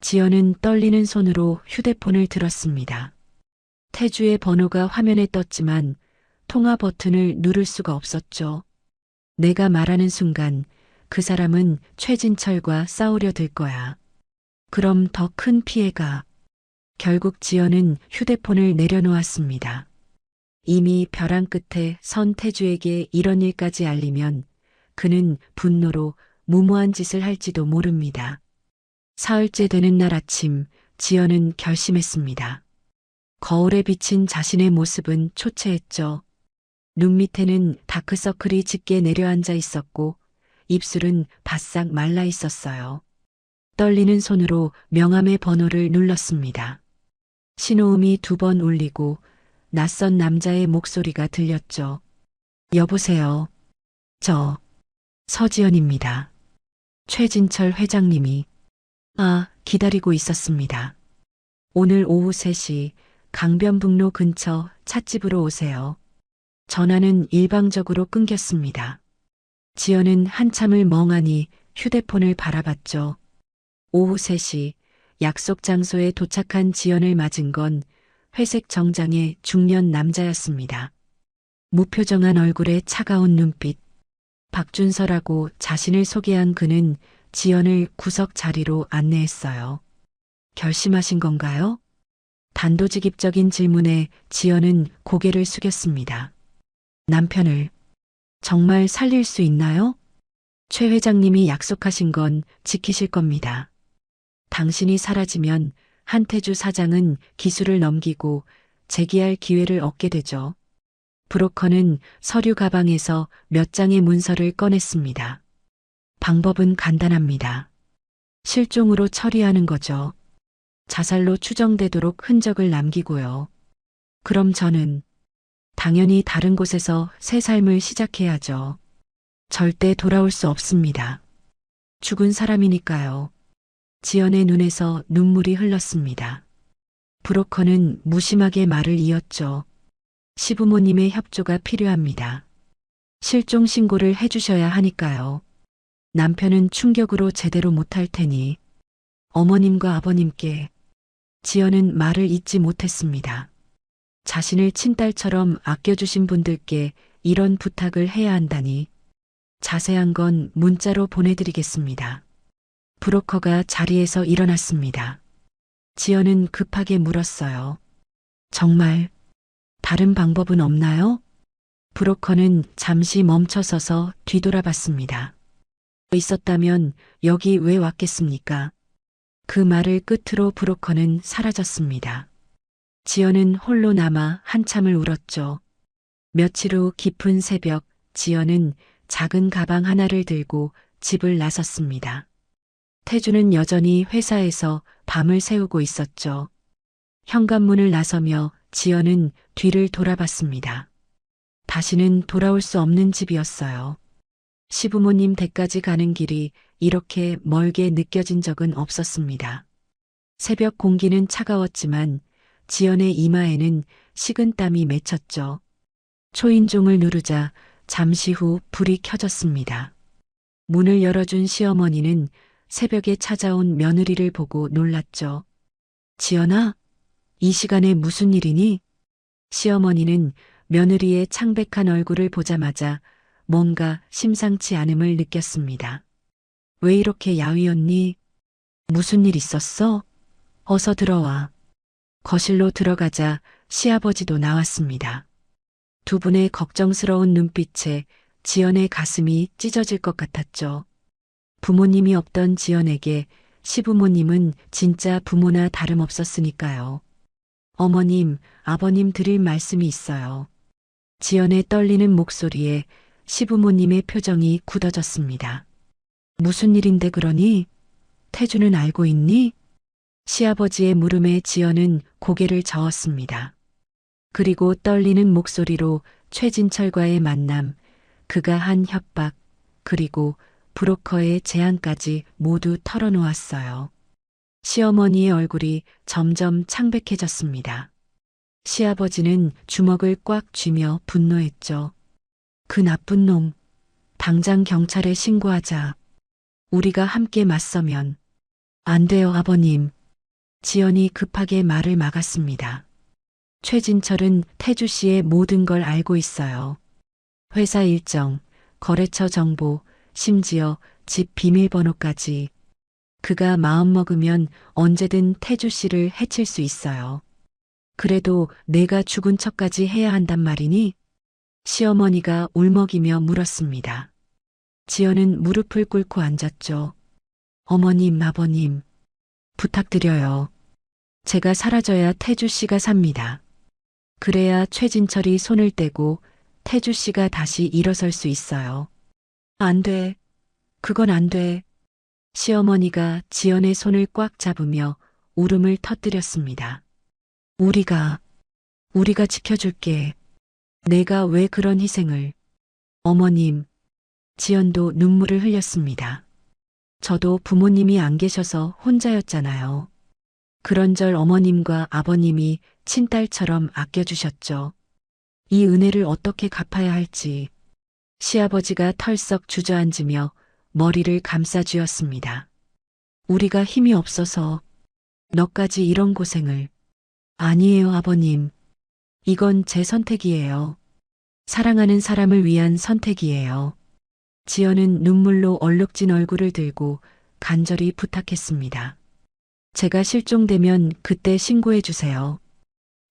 지연은 떨리는 손으로 휴대폰을 들었습니다. 태주의 번호가 화면에 떴지만 통화 버튼을 누를 수가 없었죠. 내가 말하는 순간 그 사람은 최진철과 싸우려 들 거야. 그럼 더 큰 피해가. 결국 지연은 휴대폰을 내려놓았습니다. 이미 벼랑 끝에 선 태주에게 이런 일까지 알리면 그는 분노로 무모한 짓을 할지도 모릅니다. 사흘째 되는 날 아침, 지연은 결심했습니다. 거울에 비친 자신의 모습은 초췌했죠. 눈 밑에는 다크서클이 짙게 내려앉아 있었고 입술은 바싹 말라 있었어요. 떨리는 손으로 명함의 번호를 눌렀습니다. 신호음이 2번 울리고 낯선 남자의 목소리가 들렸죠. 여보세요. 저 서지연입니다. 최진철 회장님이. 기다리고 있었습니다. 오늘 오후 3시 강변북로 근처 찻집으로 오세요. 전화는 일방적으로 끊겼습니다. 지연은 한참을 멍하니 휴대폰을 바라봤죠. 오후 3시 약속 장소에 도착한 지연을 맞은 건 회색 정장의 중년 남자였습니다. 무표정한 얼굴에 차가운 눈빛. 박준서라고 자신을 소개한 그는 지연을 구석 자리로 안내했어요. 결심하신 건가요? 단도직입적인 질문에 지연은 고개를 숙였습니다. 남편을 정말 살릴 수 있나요? 최 회장님이 약속하신 건 지키실 겁니다. 당신이 사라지면 한태주 사장은 기술을 넘기고 재기할 기회를 얻게 되죠. 브로커는 서류 가방에서 몇 장의 문서를 꺼냈습니다. 방법은 간단합니다. 실종으로 처리하는 거죠. 자살로 추정되도록 흔적을 남기고요. 그럼 저는 당연히 다른 곳에서 새 삶을 시작해야죠. 절대 돌아올 수 없습니다. 죽은 사람이니까요. 지연의 눈에서 눈물이 흘렀습니다. 브로커는 무심하게 말을 이었죠. 시부모님의 협조가 필요합니다. 실종 신고를 해주셔야 하니까요. 남편은 충격으로 제대로 못할 테니. 어머님과 아버님께. 지연은 말을 잇지 못했습니다. 자신을 친딸처럼 아껴주신 분들께 이런 부탁을 해야 한다니. 자세한 건 문자로 보내드리겠습니다. 브로커가 자리에서 일어났습니다. 지연은 급하게 물었어요. 정말 다른 방법은 없나요? 브로커는 잠시 멈춰서서 뒤돌아봤습니다. 있었다면 여기 왜 왔겠습니까? 그 말을 끝으로 브로커는 사라졌습니다. 지연은 홀로 남아 한참을 울었죠. 며칠 후 깊은 새벽, 지연은 작은 가방 하나를 들고 집을 나섰습니다. 태주는 여전히 회사에서 밤을 새우고 있었죠. 현관문을 나서며 지연은 뒤를 돌아봤습니다. 다시는 돌아올 수 없는 집이었어요. 시부모님 댁까지 가는 길이 이렇게 멀게 느껴진 적은 없었습니다. 새벽 공기는 차가웠지만 지연의 이마에는 식은땀이 맺혔죠. 초인종을 누르자 잠시 후 불이 켜졌습니다. 문을 열어준 시어머니는 새벽에 찾아온 며느리를 보고 놀랐죠. 지연아, 이 시간에 무슨 일이니? 시어머니는 며느리의 창백한 얼굴을 보자마자 뭔가 심상치 않음을 느꼈습니다. 왜 이렇게 야위었니? 무슨 일 있었어? 어서 들어와. 거실로 들어가자 시아버지도 나왔습니다. 두 분의 걱정스러운 눈빛에 지연의 가슴이 찢어질 것 같았죠. 부모님이 없던 지연에게 시부모님은 진짜 부모나 다름없었으니까요. 어머님, 아버님 드릴 말씀이 있어요. 지연의 떨리는 목소리에 시부모님의 표정이 굳어졌습니다. 무슨 일인데 그러니? 태주는 알고 있니? 시아버지의 물음에 지연은 고개를 저었습니다. 그리고 떨리는 목소리로 최진철과의 만남, 그가 한 협박, 그리고 브로커의 제안까지 모두 털어놓았어요. 시어머니의 얼굴이 점점 창백해졌습니다. 시아버지는 주먹을 꽉 쥐며 분노했죠. 그 나쁜 놈, 당장 경찰에 신고하자. 우리가 함께 맞서면. 안 돼요, 아버님. 지연이 급하게 말을 막았습니다. 최진철은 태주 씨의 모든 걸 알고 있어요. 회사 일정, 거래처 정보, 심지어 집 비밀번호까지. 그가 마음먹으면 언제든 태주 씨를 해칠 수 있어요. 그래도 내가 죽은 척까지 해야 한단 말이니? 시어머니가 울먹이며 물었습니다. 지연은 무릎을 꿇고 앉았죠. 어머님, 아버님, 부탁드려요. 제가 사라져야 태주 씨가 삽니다. 그래야 최진철이 손을 떼고 태주 씨가 다시 일어설 수 있어요. 안 돼. 그건 안 돼. 시어머니가 지연의 손을 꽉 잡으며 울음을 터뜨렸습니다. 우리가 지켜줄게. 내가 왜 그런 희생을. 어머님, 지연도 눈물을 흘렸습니다. 저도 부모님이 안 계셔서 혼자였잖아요. 그런절 어머님과 아버님이 친딸처럼 아껴주셨죠. 이 은혜를 어떻게 갚아야 할지. 시아버지가 털썩 주저앉으며 머리를 감싸쥐었습니다. 우리가 힘이 없어서 너까지 이런 고생을. 아니에요, 아버님. 이건 제 선택이에요. 사랑하는 사람을 위한 선택이에요. 지연은 눈물로 얼룩진 얼굴을 들고 간절히 부탁했습니다. 제가 실종되면 그때 신고해 주세요.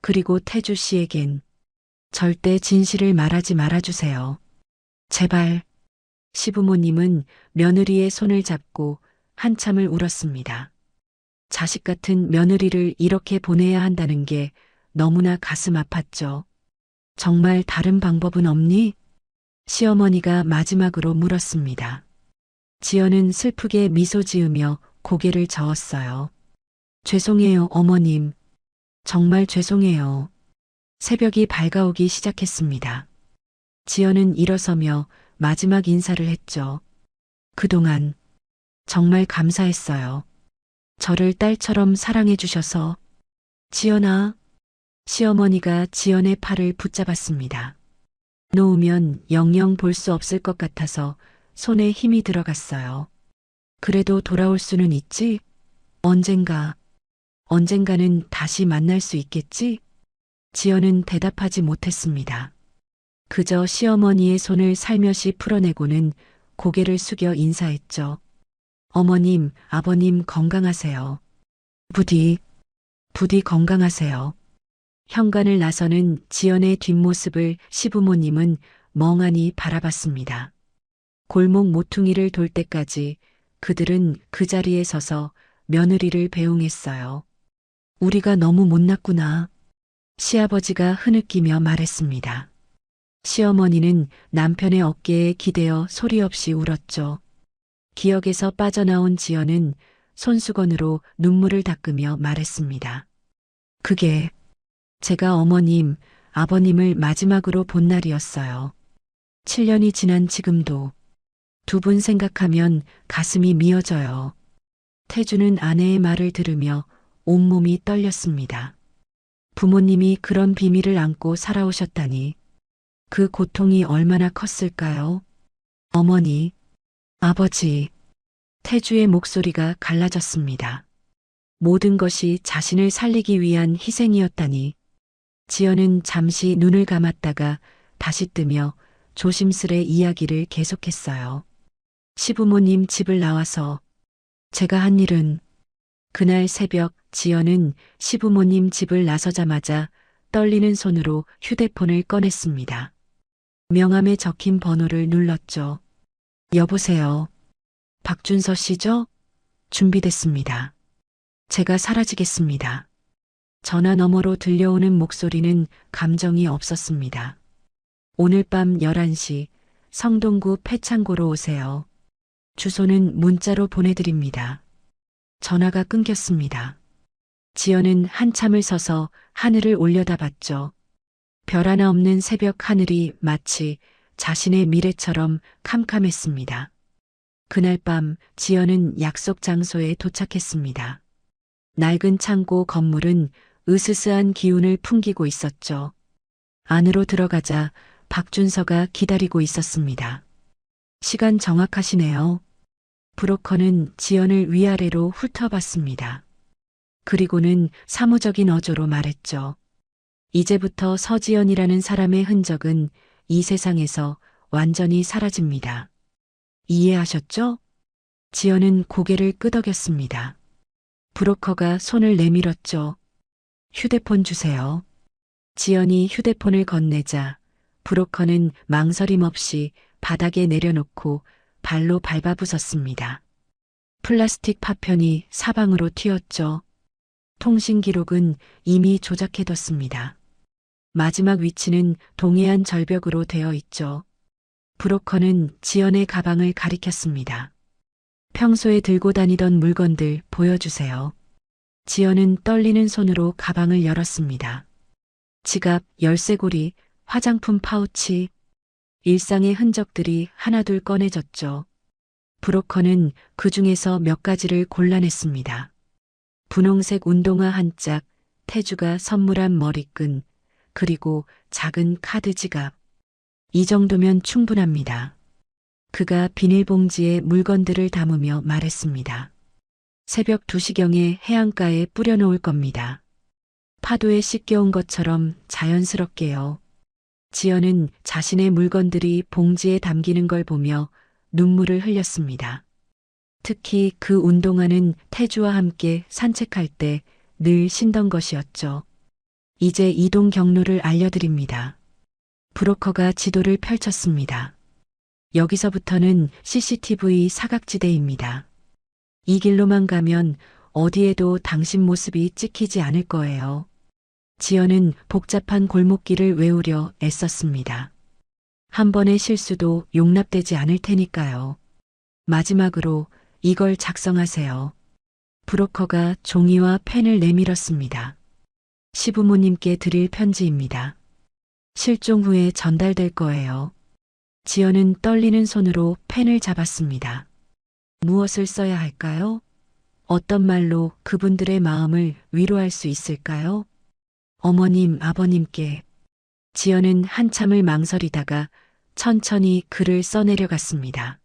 그리고 태주 씨에겐 절대 진실을 말하지 말아주세요. 제발. 시부모님은 며느리의 손을 잡고 한참을 울었습니다. 자식 같은 며느리를 이렇게 보내야 한다는 게 너무나 가슴 아팠죠. 정말 다른 방법은 없니? 시어머니가 마지막으로 물었습니다. 지연은 슬프게 미소 지으며 고개를 저었어요. 죄송해요, 어머님. 정말 죄송해요. 새벽이 밝아오기 시작했습니다. 지연은 일어서며 마지막 인사를 했죠. 그동안 정말 감사했어요. 저를 딸처럼 사랑해 주셔서. 지연아. 시어머니가 지연의 팔을 붙잡았습니다. 놓으면 영영 볼 수 없을 것 같아서 손에 힘이 들어갔어요. 그래도 돌아올 수는 있지? 언젠가는 다시 만날 수 있겠지? 지연은 대답하지 못했습니다. 그저 시어머니의 손을 살며시 풀어내고는 고개를 숙여 인사했죠. 어머님, 아버님 건강하세요. 부디 건강하세요. 현관을 나서는 지연의 뒷모습을 시부모님은 멍하니 바라봤습니다. 골목 모퉁이를 돌 때까지 그들은 그 자리에 서서 며느리를 배웅했어요. 우리가 너무 못났구나. 시아버지가 흐느끼며 말했습니다. 시어머니는 남편의 어깨에 기대어 소리 없이 울었죠. 기억에서 빠져나온 지연은 손수건으로 눈물을 닦으며 말했습니다. 그게 제가 어머님, 아버님을 마지막으로 본 날이었어요. 7년이 지난 지금도 두 분 생각하면 가슴이 미어져요. 태주는 아내의 말을 들으며 온몸이 떨렸습니다. 부모님이 그런 비밀을 안고 살아오셨다니 그 고통이 얼마나 컸을까요? 어머니, 아버지, 태주의 목소리가 갈라졌습니다. 모든 것이 자신을 살리기 위한 희생이었다니. 지연은 잠시 눈을 감았다가 다시 뜨며 조심스레 이야기를 계속했어요. 시부모님 집을 나와서 제가 한 일은. 그날 새벽 지연은 시부모님 집을 나서자마자 떨리는 손으로 휴대폰을 꺼냈습니다. 명함에 적힌 번호를 눌렀죠. 여보세요. 박준서 씨죠? 준비됐습니다. 제가 사라지겠습니다. 전화 너머로 들려오는 목소리는 감정이 없었습니다. 오늘 밤 11시 성동구 패창고로 오세요. 주소는 문자로 보내드립니다. 전화가 끊겼습니다. 지연은 한참을 서서 하늘을 올려다봤죠. 별 하나 없는 새벽 하늘이 마치 자신의 미래처럼 캄캄했습니다. 그날 밤 지연은 약속 장소에 도착했습니다. 낡은 창고 건물은 으스스한 기운을 풍기고 있었죠. 안으로 들어가자 박준서가 기다리고 있었습니다. 시간 정확하시네요. 브로커는 지연을 위아래로 훑어봤습니다. 그리고는 사무적인 어조로 말했죠. 이제부터 서지연이라는 사람의 흔적은 이 세상에서 완전히 사라집니다. 이해하셨죠? 지연은 고개를 끄덕였습니다. 브로커가 손을 내밀었죠. 휴대폰 주세요. 지연이 휴대폰을 건네자 브로커는 망설임 없이 바닥에 내려놓고 발로 밟아부쉈습니다. 플라스틱 파편이 사방으로 튀었죠. 통신 기록은 이미 조작해뒀습니다. 마지막 위치는 동해안 절벽으로 되어 있죠. 브로커는 지연의 가방을 가리켰습니다. 평소에 들고 다니던 물건들 보여주세요. 지연은 떨리는 손으로 가방을 열었습니다. 지갑, 열쇠고리, 화장품 파우치, 일상의 흔적들이 하나둘 꺼내졌죠. 브로커는 그 중에서 몇 가지를 골라냈습니다. 분홍색 운동화 한 짝, 태주가 선물한 머리끈, 그리고 작은 카드 지갑. 이 정도면 충분합니다. 그가 비닐봉지에 물건들을 담으며 말했습니다. 새벽 2시경에 해안가에 뿌려놓을 겁니다. 파도에 씻겨온 것처럼 자연스럽게요. 지연은 자신의 물건들이 봉지에 담기는 걸 보며 눈물을 흘렸습니다. 특히 그 운동화는 태주와 함께 산책할 때 늘 신던 것이었죠. 이제 이동 경로를 알려드립니다. 브로커가 지도를 펼쳤습니다. 여기서부터는 CCTV 사각지대입니다. 이 길로만 가면 어디에도 당신 모습이 찍히지 않을 거예요. 지연은 복잡한 골목길을 외우려 애썼습니다. 한 번의 실수도 용납되지 않을 테니까요. 마지막으로 이걸 작성하세요. 브로커가 종이와 펜을 내밀었습니다. 시부모님께 드릴 편지입니다. 실종 후에 전달될 거예요. 지연은 떨리는 손으로 펜을 잡았습니다. 무엇을 써야 할까요? 어떤 말로 그분들의 마음을 위로할 수 있을까요? 어머님, 아버님께. 지연은 한참을 망설이다가 천천히 글을 써내려갔습니다.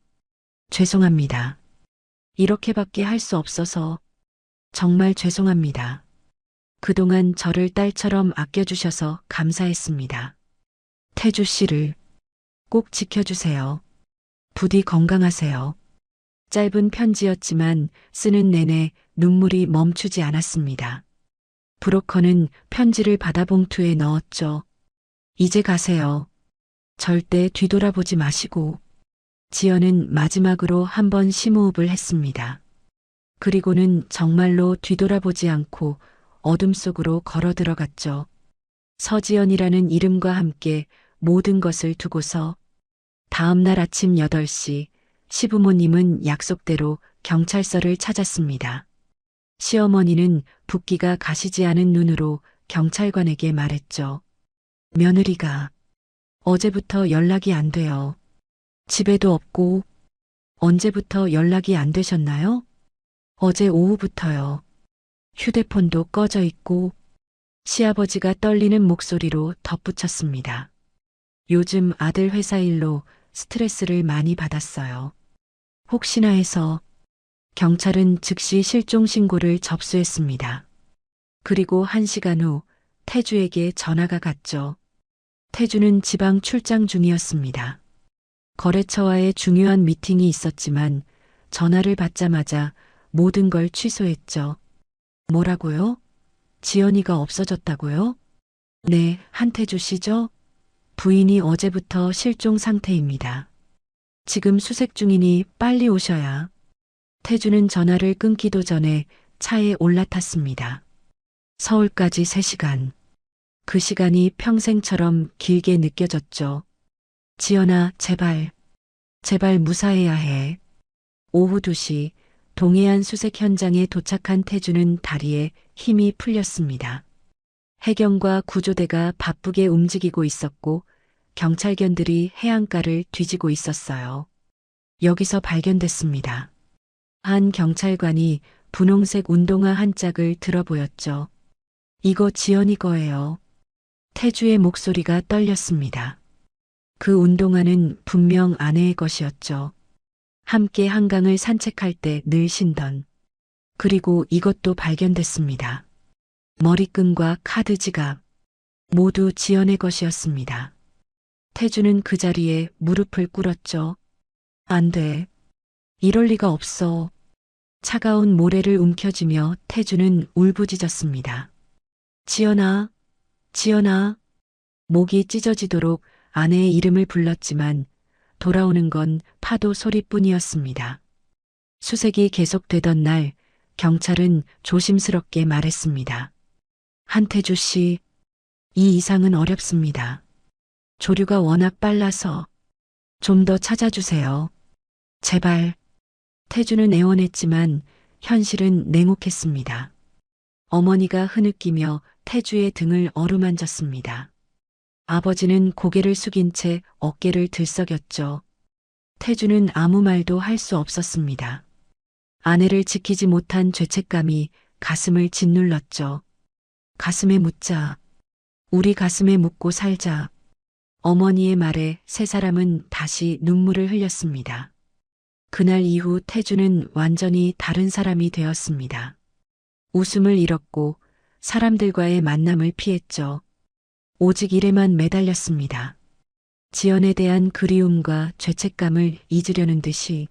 죄송합니다. 이렇게밖에 할 수 없어서 정말 죄송합니다. 그동안 저를 딸처럼 아껴주셔서 감사했습니다. 태주 씨를 꼭 지켜주세요. 부디 건강하세요. 짧은 편지였지만 쓰는 내내 눈물이 멈추지 않았습니다. 브로커는 편지를 바다봉투에 넣었죠. 이제 가세요. 절대 뒤돌아보지 마시고. 지연은 마지막으로 한 번 심호흡을 했습니다. 그리고는 정말로 뒤돌아보지 않고 어둠 속으로 걸어 들어갔죠. 서지연이라는 이름과 함께 모든 것을 두고서 다음 날 아침 8시 시부모님은 약속대로 경찰서를 찾았습니다. 시어머니는 붓기가 가시지 않은 눈으로 경찰관에게 말했죠. 며느리가 어제부터 연락이 안 돼요. 집에도 없고. 언제부터 연락이 안 되셨나요? 어제 오후부터요. 휴대폰도 꺼져 있고. 시아버지가 떨리는 목소리로 덧붙였습니다. 요즘 아들 회사 일로 스트레스를 많이 받았어요. 혹시나 해서. 경찰은 즉시 실종 신고를 접수했습니다. 그리고 1시간 후 태주에게 전화가 갔죠. 태주는 지방 출장 중이었습니다. 거래처와의 중요한 미팅이 있었지만 전화를 받자마자 모든 걸 취소했죠. 뭐라고요? 지연이가 없어졌다고요? 네, 한태주 씨죠? 부인이 어제부터 실종 상태입니다. 지금 수색 중이니 빨리 오셔야. 태주는 전화를 끊기도 전에 차에 올라탔습니다. 서울까지 3시간. 그 시간이 평생처럼 길게 느껴졌죠. 지연아, 제발. 제발 무사해야 해. 오후 2시 동해안 수색 현장에 도착한 태주는 다리에 힘이 풀렸습니다. 해경과 구조대가 바쁘게 움직이고 있었고 경찰견들이 해안가를 뒤지고 있었어요. 여기서 발견됐습니다. 한 경찰관이 분홍색 운동화 한 짝을 들어 보였죠. 이거 지연이 거예요. 태주의 목소리가 떨렸습니다. 그 운동화는 분명 아내의 것이었죠. 함께 한강을 산책할 때 늘 신던. 그리고 이것도 발견됐습니다. 머리끈과 카드 지갑. 모두 지연의 것이었습니다. 태주는 그 자리에 무릎을 꿇었죠. 안 돼. 이럴 리가 없어. 차가운 모래를 움켜쥐며 태주는 울부짖었습니다. 지연아, 지연아. 목이 찢어지도록 아내의 이름을 불렀지만 돌아오는 건 파도 소리뿐이었습니다. 수색이 계속되던 날 경찰은 조심스럽게 말했습니다. 한태주 씨, 이 이상은 어렵습니다. 조류가 워낙 빨라서 좀 더 찾아주세요. 제발. 태주는 애원했지만 현실은 냉혹했습니다. 어머니가 흐느끼며 태주의 등을 어루만졌습니다. 아버지는 고개를 숙인 채 어깨를 들썩였죠. 태주는 아무 말도 할 수 없었습니다. 아내를 지키지 못한 죄책감이 가슴을 짓눌렀죠. 가슴에 묻자. 우리 가슴에 묻고 살자. 어머니의 말에 세 사람은 다시 눈물을 흘렸습니다. 그날 이후 태주는 완전히 다른 사람이 되었습니다. 웃음을 잃었고 사람들과의 만남을 피했죠. 오직 일에만 매달렸습니다. 지연에 대한 그리움과 죄책감을 잊으려는 듯이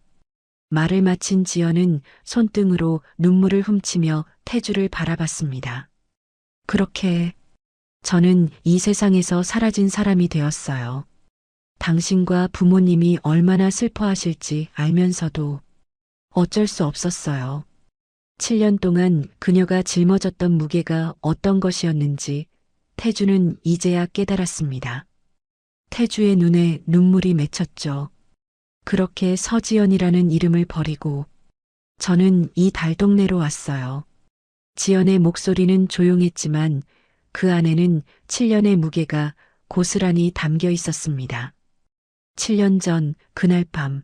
말을 마친 지연은 손등으로 눈물을 훔치며 태주를 바라봤습니다. 그렇게 저는 이 세상에서 사라진 사람이 되었어요. 당신과 부모님이 얼마나 슬퍼하실지 알면서도 어쩔 수 없었어요. 7년 동안 그녀가 짊어졌던 무게가 어떤 것이었는지 태주는 이제야 깨달았습니다. 태주의 눈에 눈물이 맺혔죠. 그렇게 서지연이라는 이름을 버리고 저는 이 달동네로 왔어요. 지연의 목소리는 조용했지만 그 안에는 7년의 무게가 고스란히 담겨 있었습니다. 7년 전 그날 밤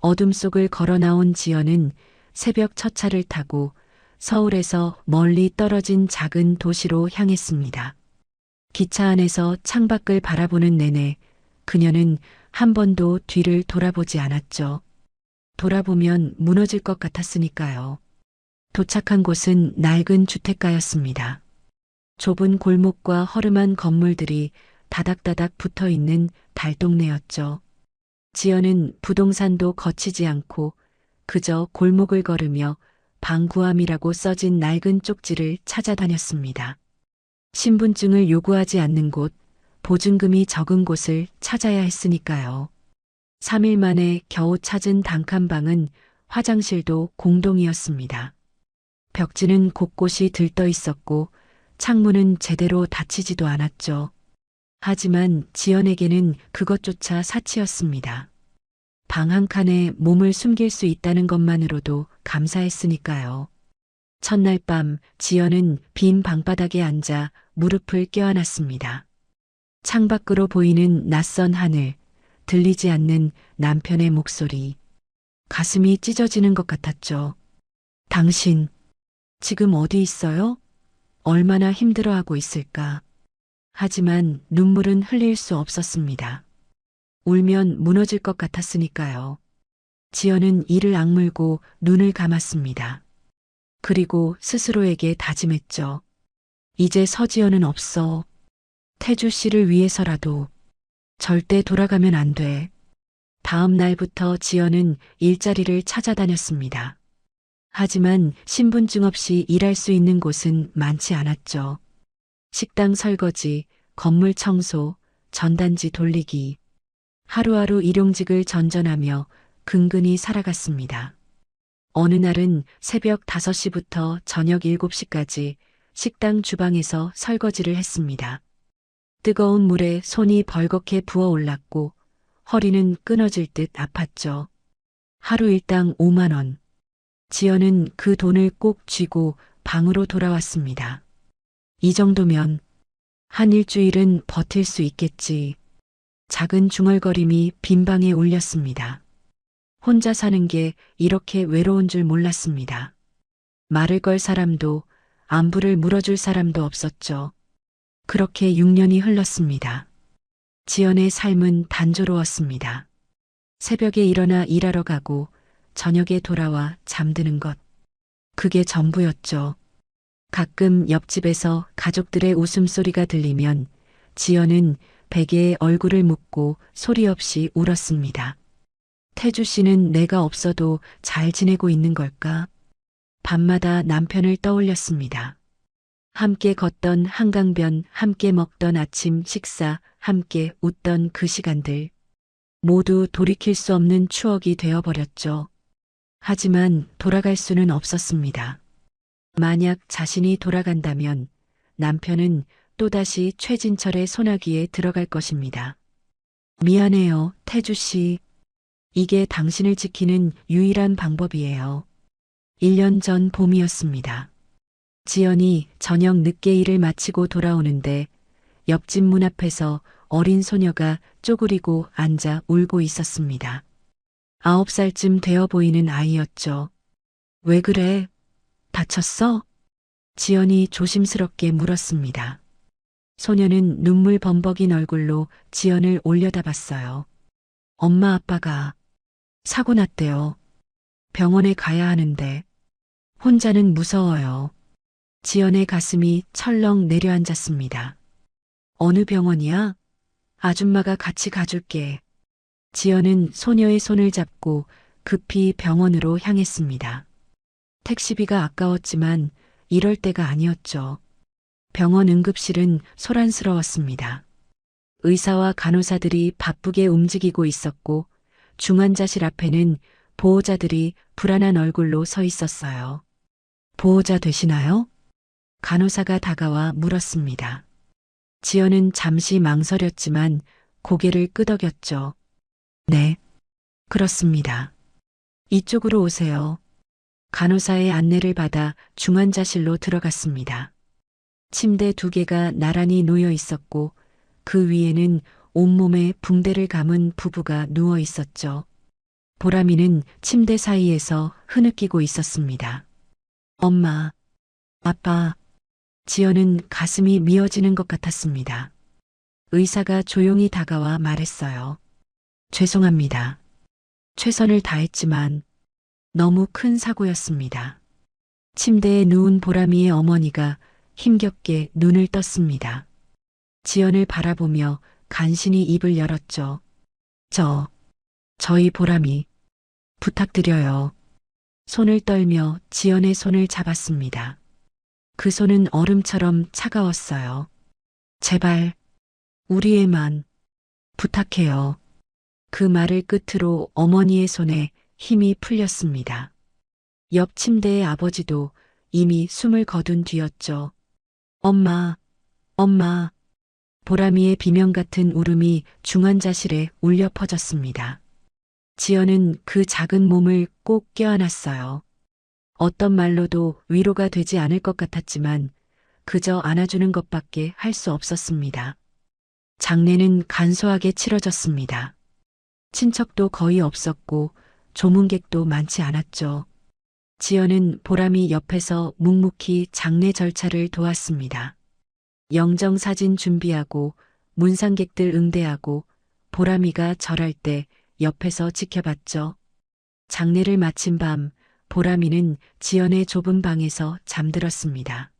어둠 속을 걸어 나온 지연은 새벽 첫 차를 타고 서울에서 멀리 떨어진 작은 도시로 향했습니다. 기차 안에서 창밖을 바라보는 내내 그녀는 한 번도 뒤를 돌아보지 않았죠. 돌아보면 무너질 것 같았으니까요. 도착한 곳은 낡은 주택가였습니다. 좁은 골목과 허름한 건물들이 다닥다닥 붙어 있는 달동네였죠. 지연은 부동산도 거치지 않고 그저 골목을 걸으며 방구함이라고 써진 낡은 쪽지를 찾아다녔습니다. 신분증을 요구하지 않는 곳, 보증금이 적은 곳을 찾아야 했으니까요. 3일 만에 겨우 찾은 단칸방은 화장실도 공동이었습니다. 벽지는 곳곳이 들떠 있었고 창문은 제대로 닫히지도 않았죠. 하지만 지연에게는 그것조차 사치였습니다. 방 한 칸에 몸을 숨길 수 있다는 것만으로도 감사했으니까요. 첫날 밤 지연은 빈 방바닥에 앉아 무릎을 껴안았습니다. 창밖으로 보이는 낯선 하늘, 들리지 않는 남편의 목소리. 가슴이 찢어지는 것 같았죠. 당신, 지금 어디 있어요? 얼마나 힘들어하고 있을까? 하지만 눈물은 흘릴 수 없었습니다. 울면 무너질 것 같았으니까요. 지연은 이를 악물고 눈을 감았습니다. 그리고 스스로에게 다짐했죠. 이제 서지연은 없어. 태주 씨를 위해서라도 절대 돌아가면 안 돼. 다음 날부터 지연은 일자리를 찾아다녔습니다. 하지만 신분증 없이 일할 수 있는 곳은 많지 않았죠. 식당 설거지, 건물 청소, 전단지 돌리기. 하루하루 일용직을 전전하며 근근히 살아갔습니다. 어느 날은 새벽 5시부터 저녁 7시까지 식당 주방에서 설거지를 했습니다. 뜨거운 물에 손이 벌겋게 부어올랐고 허리는 끊어질 듯 아팠죠. 하루 일당 5만 원. 지연은 그 돈을 꼭 쥐고 방으로 돌아왔습니다. 이 정도면 한 일주일은 버틸 수 있겠지. 작은 중얼거림이 빈방에 울렸습니다. 혼자 사는 게 이렇게 외로운 줄 몰랐습니다. 말을 걸 사람도 안부를 물어줄 사람도 없었죠. 그렇게 6년이 흘렀습니다. 지연의 삶은 단조로웠습니다. 새벽에 일어나 일하러 가고 저녁에 돌아와 잠드는 것. 그게 전부였죠. 가끔 옆집에서 가족들의 웃음소리가 들리면 지연은 베개에 얼굴을 묻고 소리 없이 울었습니다. 태주 씨는 내가 없어도 잘 지내고 있는 걸까? 밤마다 남편을 떠올렸습니다. 함께 걷던 한강변, 함께 먹던 아침 식사, 함께 웃던 그 시간들. 모두 돌이킬 수 없는 추억이 되어버렸죠. 하지만 돌아갈 수는 없었습니다. 만약 자신이 돌아간다면 남편은 또다시 최진철의 소나기에 들어갈 것입니다. 미안해요, 태주 씨. 이게 당신을 지키는 유일한 방법이에요. 1년 전 봄이었습니다. 지연이 저녁 늦게 일을 마치고 돌아오는데 옆집 문 앞에서 어린 소녀가 쪼그리고 앉아 울고 있었습니다. 9살쯤 되어 보이는 아이였죠. 왜 그래? 다쳤어? 지연이 조심스럽게 물었습니다. 소녀는 눈물 범벅인 얼굴로 지연을 올려다봤어요. 엄마 아빠가 사고 났대요. 병원에 가야 하는데 혼자는 무서워요. 지연의 가슴이 철렁 내려앉았습니다. 어느 병원이야? 아줌마가 같이 가줄게. 지연은 소녀의 손을 잡고 급히 병원으로 향했습니다. 택시비가 아까웠지만 이럴 때가 아니었죠. 병원 응급실은 소란스러웠습니다. 의사와 간호사들이 바쁘게 움직이고 있었고 중환자실 앞에는 보호자들이 불안한 얼굴로 서 있었어요. 보호자 되시나요? 간호사가 다가와 물었습니다. 지연은 잠시 망설였지만 고개를 끄덕였죠. 네, 그렇습니다. 이쪽으로 오세요. 간호사의 안내를 받아 중환자실로 들어갔습니다. 침대 2개가 나란히 놓여 있었고 그 위에는 온몸에 붕대를 감은 부부가 누워 있었죠. 보람이는 침대 사이에서 흐느끼고 있었습니다. 엄마, 아빠, 지연은 가슴이 미어지는 것 같았습니다. 의사가 조용히 다가와 말했어요. 죄송합니다. 최선을 다했지만 너무 큰 사고였습니다. 침대에 누운 보람이의 어머니가 힘겹게 눈을 떴습니다. 지연을 바라보며 간신히 입을 열었죠. 저희 보람이 부탁드려요. 손을 떨며 지연의 손을 잡았습니다. 그 손은 얼음처럼 차가웠어요. 제발 우리 애만 부탁해요. 그 말을 끝으로 어머니의 손에 힘이 풀렸습니다. 옆 침대의 아버지도 이미 숨을 거둔 뒤였죠. 엄마. 보람이의 비명 같은 울음이 중환자실에 울려 퍼졌습니다. 지연은 그 작은 몸을 꼭 껴안았어요. 어떤 말로도 위로가 되지 않을 것 같았지만 그저 안아주는 것밖에 할 수 없었습니다. 장례는 간소하게 치러졌습니다. 친척도 거의 없었고 조문객도 많지 않았죠. 지연은 보람이 옆에서 묵묵히 장례 절차를 도왔습니다. 영정사진 준비하고 문상객들 응대하고 보람이가 절할 때 옆에서 지켜봤죠. 장례를 마친 밤 보람이는 지연의 좁은 방에서 잠들었습니다.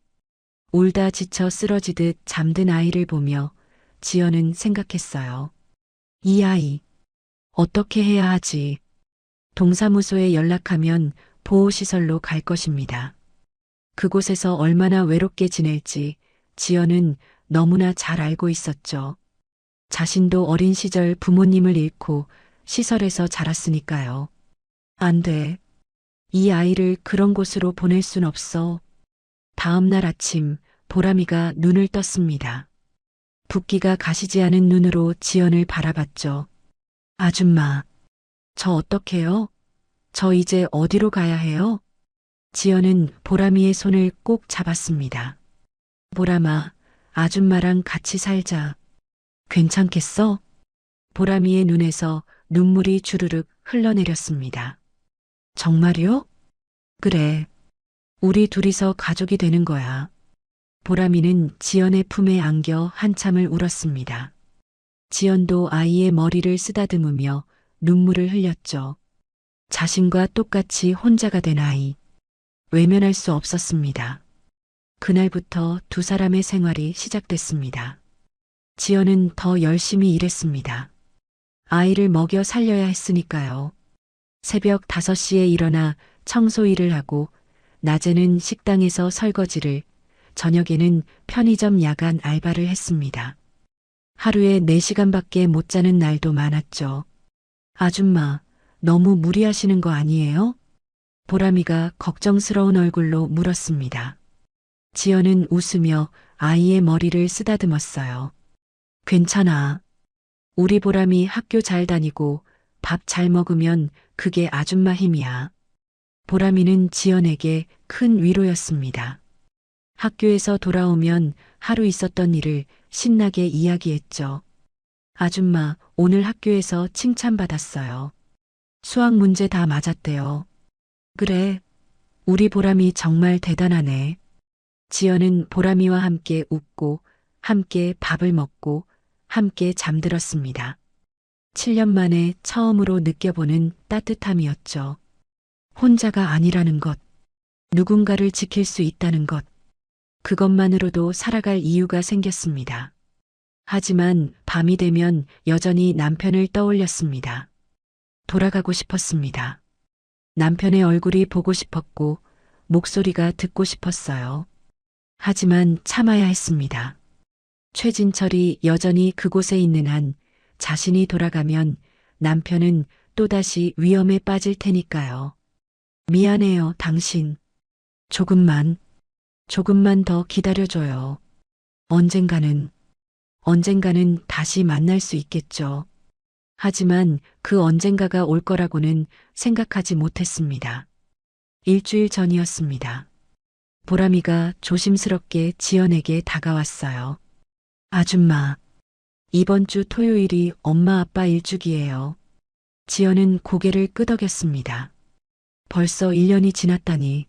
울다 지쳐 쓰러지듯 잠든 아이를 보며 지연은 생각했어요. 이 아이 어떻게 해야 하지? 동사무소에 연락하면 보호시설로 갈 것입니다. 그곳에서 얼마나 외롭게 지낼지 지연은 너무나 잘 알고 있었죠. 자신도 어린 시절 부모님을 잃고 시설에서 자랐으니까요. 안 돼. 이 아이를 그런 곳으로 보낼 순 없어. 다음 날 아침 보람이가 눈을 떴습니다. 붓기가 가시지 않은 눈으로 지연을 바라봤죠. 아줌마, 저 어떡해요? 저 이제 어디로 가야 해요? 지연은 보람이의 손을 꼭 잡았습니다. 보람아, 아줌마랑 같이 살자. 괜찮겠어? 보람이의 눈에서 눈물이 주르륵 흘러내렸습니다. 정말요? 그래. 우리 둘이서 가족이 되는 거야. 보람이는 지연의 품에 안겨 한참을 울었습니다. 지연도 아이의 머리를 쓰다듬으며 눈물을 흘렸죠. 자신과 똑같이 혼자가 된 아이. 외면할 수 없었습니다. 그날부터 두 사람의 생활이 시작됐습니다. 지연은 더 열심히 일했습니다. 아이를 먹여 살려야 했으니까요. 새벽 5시에 일어나 청소 일을 하고 낮에는 식당에서 설거지를, 저녁에는 편의점 야간 알바를 했습니다. 하루에 4시간밖에 못 자는 날도 많았죠. 아줌마, 너무 무리하시는 거 아니에요? 보람이가 걱정스러운 얼굴로 물었습니다. 지연은 웃으며 아이의 머리를 쓰다듬었어요. 괜찮아. 우리 보람이 학교 잘 다니고 밥 잘 먹으면 그게 아줌마 힘이야. 보람이는 지연에게 큰 위로였습니다. 학교에서 돌아오면 하루 있었던 일을 신나게 이야기했죠. 아줌마, 오늘 학교에서 칭찬받았어요. 수학 문제 다 맞았대요. 그래, 우리 보람이 정말 대단하네. 지연은 보람이와 함께 웃고, 함께 밥을 먹고, 함께 잠들었습니다. 7년 만에 처음으로 느껴보는 따뜻함이었죠. 혼자가 아니라는 것, 누군가를 지킬 수 있다는 것, 그것만으로도 살아갈 이유가 생겼습니다. 하지만 밤이 되면 여전히 남편을 떠올렸습니다. 돌아가고 싶었습니다. 남편의 얼굴이 보고 싶었고, 목소리가 듣고 싶었어요. 하지만 참아야 했습니다. 최진철이 여전히 그곳에 있는 한 자신이 돌아가면 남편은 또다시 위험에 빠질 테니까요. 미안해요, 당신. 조금만 더 기다려줘요. 언젠가는 다시 만날 수 있겠죠. 하지만 그 언젠가가 올 거라고는 생각하지 못했습니다. 일주일 전이었습니다. 보람이가 조심스럽게 지연에게 다가왔어요. 아줌마, 이번 주 토요일이 엄마 아빠 일주기예요. 지연은 고개를 끄덕였습니다. 벌써 1년이 지났다니.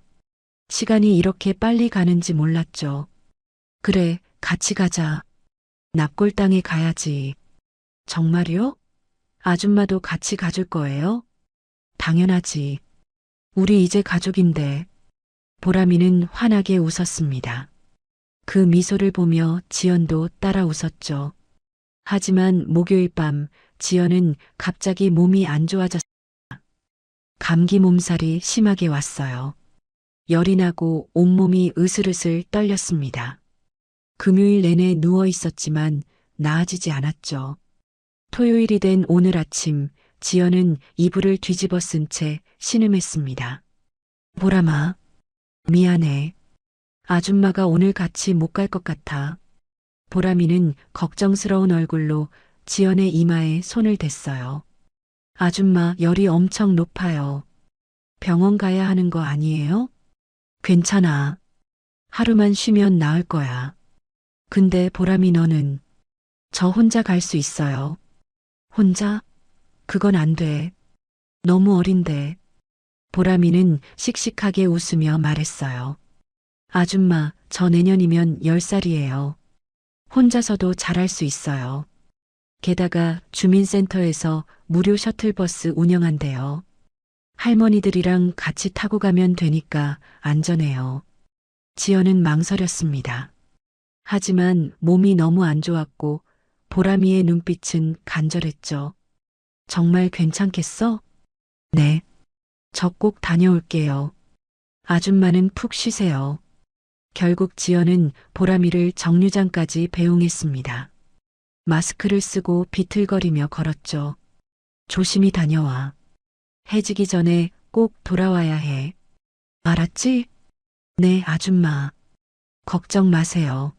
시간이 이렇게 빨리 가는지 몰랐죠. 그래, 같이 가자. 납골당에 가야지. 정말요? 아줌마도 같이 가줄 거예요? 당연하지. 우리 이제 가족인데. 보람이는 환하게 웃었습니다. 그 미소를 보며 지연도 따라 웃었죠. 하지만 목요일 밤 지연은 갑자기 몸이 안 좋아졌습니다. 감기 몸살이 심하게 왔어요. 열이 나고 온몸이 으슬으슬 떨렸습니다. 금요일 내내 누워 있었지만 나아지지 않았죠. 토요일이 된 오늘 아침 지연은 이불을 뒤집어 쓴 채 신음했습니다. 보람아, 미안해. 아줌마가 오늘 같이 못 갈 것 같아. 보람이는 걱정스러운 얼굴로 지연의 이마에 손을 댔어요. 아줌마, 열이 엄청 높아요. 병원 가야 하는 거 아니에요? 괜찮아. 하루만 쉬면 나을 거야. 근데 보람이 너는 저 혼자 갈 수 있어요. 혼자? 그건 안 돼. 너무 어린데. 보람이는 씩씩하게 웃으며 말했어요. 아줌마, 저 내년이면 10살이에요. 혼자서도 잘할 수 있어요. 게다가 주민센터에서 무료 셔틀버스 운영한대요. 할머니들이랑 같이 타고 가면 되니까 안전해요. 지연은 망설였습니다. 하지만 몸이 너무 안 좋았고 보람이의 눈빛은 간절했죠. 정말 괜찮겠어? 네. 저 꼭 다녀올게요. 아줌마는 푹 쉬세요. 결국 지연은 보람이를 정류장까지 배웅했습니다. 마스크를 쓰고 비틀거리며 걸었죠. 조심히 다녀와. 해지기 전에 꼭 돌아와야 해. 알았지? 네, 아줌마. 걱정 마세요.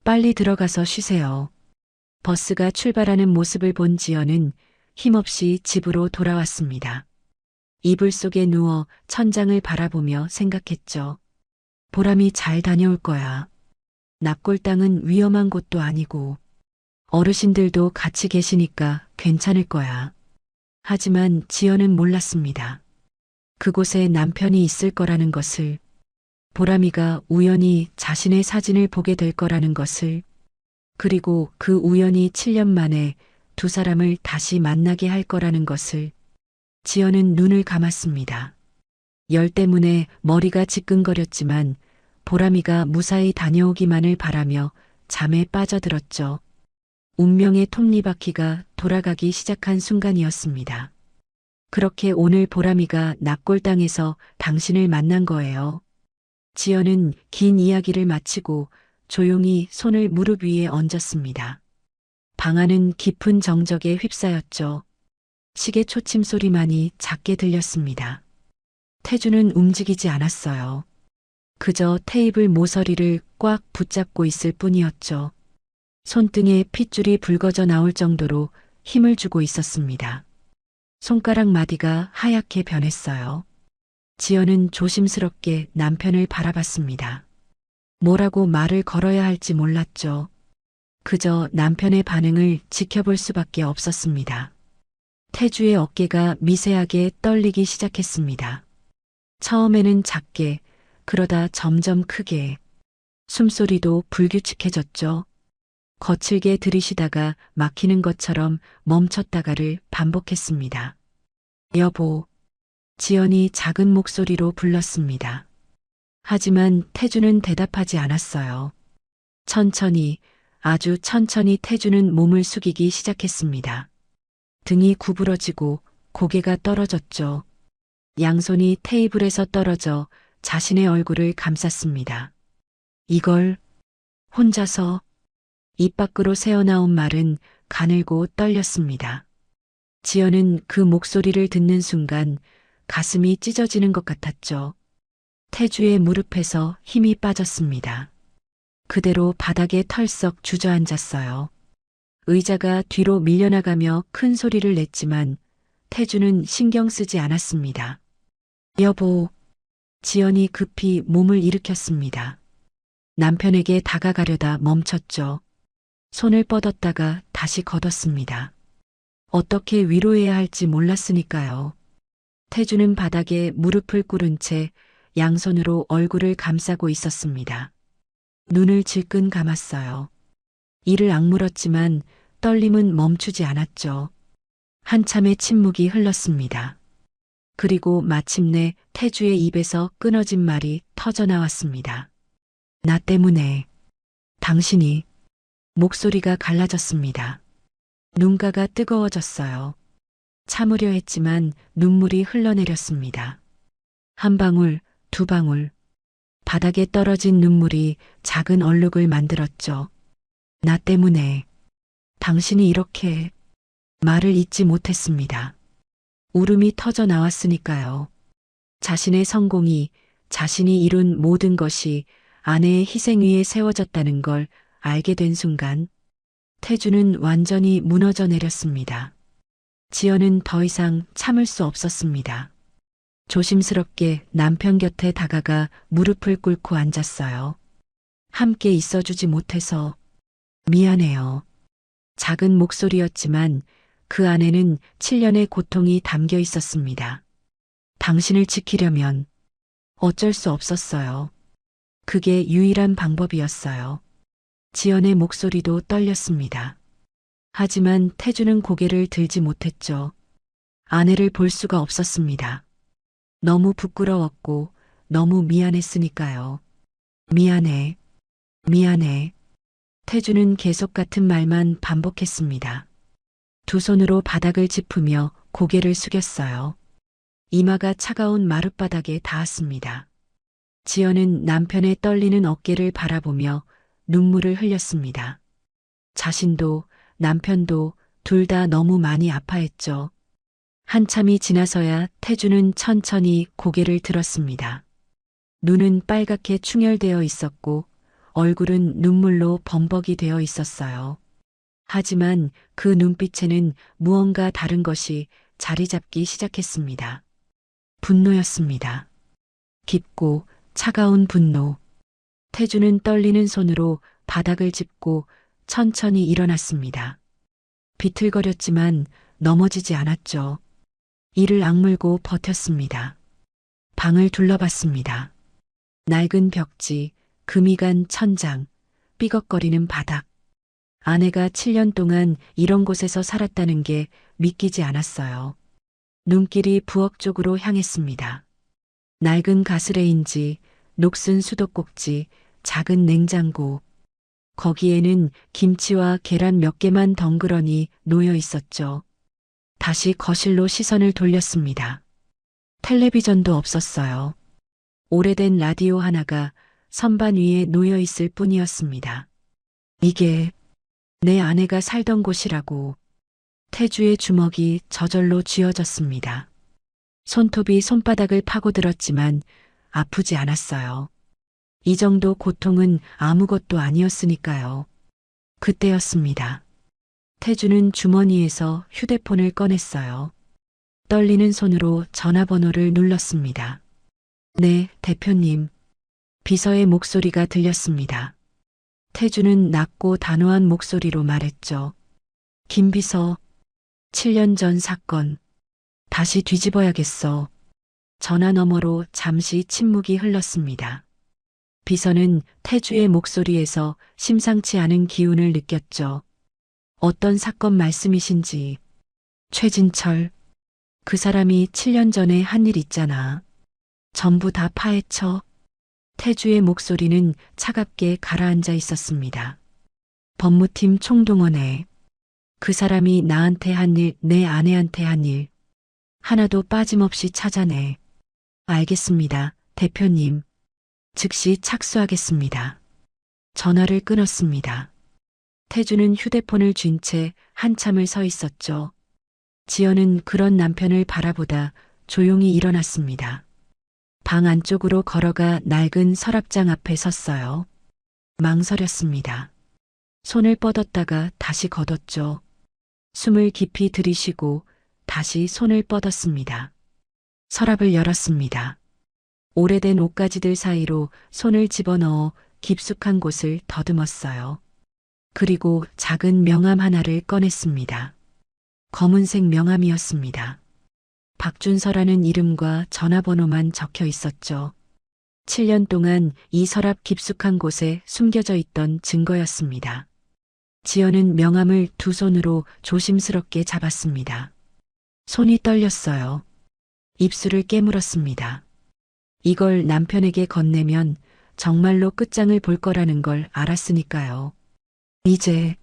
빨리 들어가서 쉬세요. 버스가 출발하는 모습을 본 지연은 힘없이 집으로 돌아왔습니다. 이불 속에 누워 천장을 바라보며 생각했죠. 보람이 잘 다녀올 거야. 납골당은 위험한 곳도 아니고 어르신들도 같이 계시니까 괜찮을 거야. 하지만 지연은 몰랐습니다. 그곳에 남편이 있을 거라는 것을, 보람이가 우연히 자신의 사진을 보게 될 거라는 것을, 그리고 그 우연이 7년 만에 두 사람을 다시 만나게 할 거라는 것을. 지연은 눈을 감았습니다. 열 때문에 머리가 지끈거렸지만 보람이가 무사히 다녀오기만을 바라며 잠에 빠져들었죠. 운명의 톱니바퀴가 돌아가기 시작한 순간이었습니다. 그렇게 오늘 보람이가 낙골당에서 당신을 만난 거예요. 지연은 긴 이야기를 마치고 조용히 손을 무릎 위에 얹었습니다. 방 안은 깊은 정적에 휩싸였죠. 시계 초침 소리만이 작게 들렸습니다. 태주는 움직이지 않았어요. 그저 테이블 모서리를 꽉 붙잡고 있을 뿐이었죠. 손등에 핏줄이 붉어져 나올 정도로 힘을 주고 있었습니다. 손가락 마디가 하얗게 변했어요. 지연은 조심스럽게 남편을 바라봤습니다. 뭐라고 말을 걸어야 할지 몰랐죠. 그저 남편의 반응을 지켜볼 수밖에 없었습니다. 태주의 어깨가 미세하게 떨리기 시작했습니다. 처음에는 작게, 그러다 점점 크게. 숨소리도 불규칙해졌죠. 거칠게 들이쉬다가 막히는 것처럼 멈췄다가를 반복했습니다. 여보. 지연이 작은 목소리로 불렀습니다. 하지만 태주는 대답하지 않았어요. 천천히, 아주 천천히 태주는 몸을 숙이기 시작했습니다. 등이 구부러지고 고개가 떨어졌죠. 양손이 테이블에서 떨어져 자신의 얼굴을 감쌌습니다. 이걸 혼자서. 입 밖으로 새어나온 말은 가늘고 떨렸습니다. 지연은 그 목소리를 듣는 순간 가슴이 찢어지는 것 같았죠. 태주의 무릎에서 힘이 빠졌습니다. 그대로 바닥에 털썩 주저앉았어요. 의자가 뒤로 밀려나가며 큰 소리를 냈지만 태주는 신경 쓰지 않았습니다. 여보. 지연이 급히 몸을 일으켰습니다. 남편에게 다가가려다 멈췄죠. 손을 뻗었다가 다시 걷었습니다. 어떻게 위로해야 할지 몰랐으니까요. 태주는 바닥에 무릎을 꿇은 채 양손으로 얼굴을 감싸고 있었습니다. 눈을 질끈 감았어요. 이를 악물었지만 떨림은 멈추지 않았죠. 한참의 침묵이 흘렀습니다. 그리고 마침내 태주의 입에서 끊어진 말이 터져나왔습니다. 나 때문에. 당신이. 목소리가 갈라졌습니다. 눈가가 뜨거워졌어요. 참으려 했지만 눈물이 흘러내렸습니다. 한 방울, 두 방울. 바닥에 떨어진 눈물이 작은 얼룩을 만들었죠. 나 때문에. 당신이 이렇게. 말을 잇지 못했습니다. 울음이 터져 나왔으니까요. 자신의 성공이, 자신이 이룬 모든 것이 아내의 희생 위에 세워졌다는 걸 알게 된 순간 태주는 완전히 무너져 내렸습니다. 지연은 더 이상 참을 수 없었습니다. 조심스럽게 남편 곁에 다가가 무릎을 꿇고 앉았어요. 함께 있어주지 못해서 미안해요. 작은 목소리였지만 그 안에는 7년의 고통이 담겨 있었습니다. 당신을 지키려면 어쩔 수 없었어요. 그게 유일한 방법이었어요. 지연의 목소리도 떨렸습니다. 하지만 태주는 고개를 들지 못했죠. 아내를 볼 수가 없었습니다. 너무 부끄러웠고 너무 미안했으니까요. 미안해. 미안해. 태주는 계속 같은 말만 반복했습니다. 두 손으로 바닥을 짚으며 고개를 숙였어요. 이마가 차가운 마룻바닥에 닿았습니다. 지연은 남편의 떨리는 어깨를 바라보며 눈물을 흘렸습니다. 자신도 남편도 둘 다 너무 많이 아파했죠. 한참이 지나서야 태주는 천천히 고개를 들었습니다. 눈은 빨갛게 충혈되어 있었고 얼굴은 눈물로 범벅이 되어 있었어요. 하지만 그 눈빛에는 무언가 다른 것이 자리 잡기 시작했습니다. 분노였습니다. 깊고 차가운 분노. 태주는 떨리는 손으로 바닥을 짚고 천천히 일어났습니다. 비틀거렸지만 넘어지지 않았죠. 이를 악물고 버텼습니다. 방을 둘러봤습니다. 낡은 벽지, 금이 간 천장, 삐걱거리는 바닥. 아내가 7년 동안 이런 곳에서 살았다는 게 믿기지 않았어요. 눈길이 부엌 쪽으로 향했습니다. 낡은 가스레인지, 녹슨 수도꼭지, 작은 냉장고. 거기에는 김치와 계란 몇 개만 덩그러니 놓여 있었죠. 다시 거실로 시선을 돌렸습니다. 텔레비전도 없었어요. 오래된 라디오 하나가 선반 위에 놓여 있을 뿐이었습니다. 이게 내 아내가 살던 곳이라고. 태주의 주먹이 저절로 쥐어졌습니다. 손톱이 손바닥을 파고들었지만 아프지 않았어요. 이 정도 고통은 아무것도 아니었으니까요. 그때였습니다. 태주는 주머니에서 휴대폰을 꺼냈어요. 떨리는 손으로 전화번호를 눌렀습니다. 네, 대표님. 비서의 목소리가 들렸습니다. 태주는 낮고 단호한 목소리로 말했죠. 김 비서, 7년 전 사건. 다시 뒤집어야겠어. 전화 너머로 잠시 침묵이 흘렀습니다. 비서는 태주의 목소리에서 심상치 않은 기운을 느꼈죠. 어떤 사건 말씀이신지. 최진철. 그 사람이 7년 전에 한 일 있잖아. 전부 다 파헤쳐. 태주의 목소리는 차갑게 가라앉아 있었습니다. 법무팀 총동원해. 그 사람이 나한테 한 일, 내 아내한테 한 일. 하나도 빠짐없이 찾아내. 알겠습니다, 대표님. 즉시 착수하겠습니다. 전화를 끊었습니다. 태주는 휴대폰을 쥔 채 한참을 서 있었죠. 지연은 그런 남편을 바라보다 조용히 일어났습니다. 방 안쪽으로 걸어가 낡은 서랍장 앞에 섰어요. 망설였습니다. 손을 뻗었다가 다시 걷었죠. 숨을 깊이 들이쉬고 다시 손을 뻗었습니다. 서랍을 열었습니다. 오래된 옷가지들 사이로 손을 집어넣어 깊숙한 곳을 더듬었어요. 그리고 작은 명함 하나를 꺼냈습니다. 검은색 명함이었습니다. 박준서라는 이름과 전화번호만 적혀 있었죠. 7년 동안 이 서랍 깊숙한 곳에 숨겨져 있던 증거였습니다. 지연은 명함을 두 손으로 조심스럽게 잡았습니다. 손이 떨렸어요. 입술을 깨물었습니다. 이걸 남편에게 건네면 정말로 끝장을 볼 거라는 걸 알았으니까요. 이제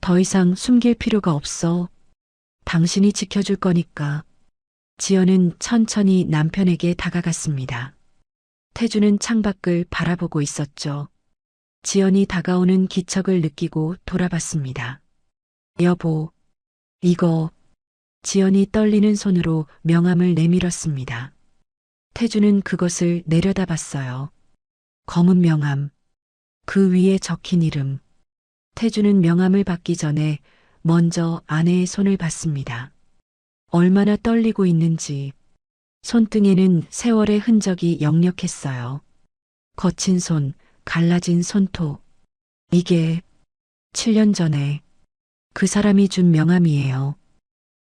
더 이상 숨길 필요가 없어. 당신이 지켜줄 거니까. 지연은 천천히 남편에게 다가갔습니다. 태주는 창밖을 바라보고 있었죠. 지연이 다가오는 기척을 느끼고 돌아봤습니다. 여보, 이거. 지연이 떨리는 손으로 명함을 내밀었습니다. 태주는 그것을 내려다봤어요. 검은 명함. 그 위에 적힌 이름. 태주는 명함을 받기 전에 먼저 아내의 손을 봤습니다. 얼마나 떨리고 있는지. 손등에는 세월의 흔적이 역력했어요. 거친 손, 갈라진 손톱. 이게 7년 전에 그 사람이 준 명함이에요.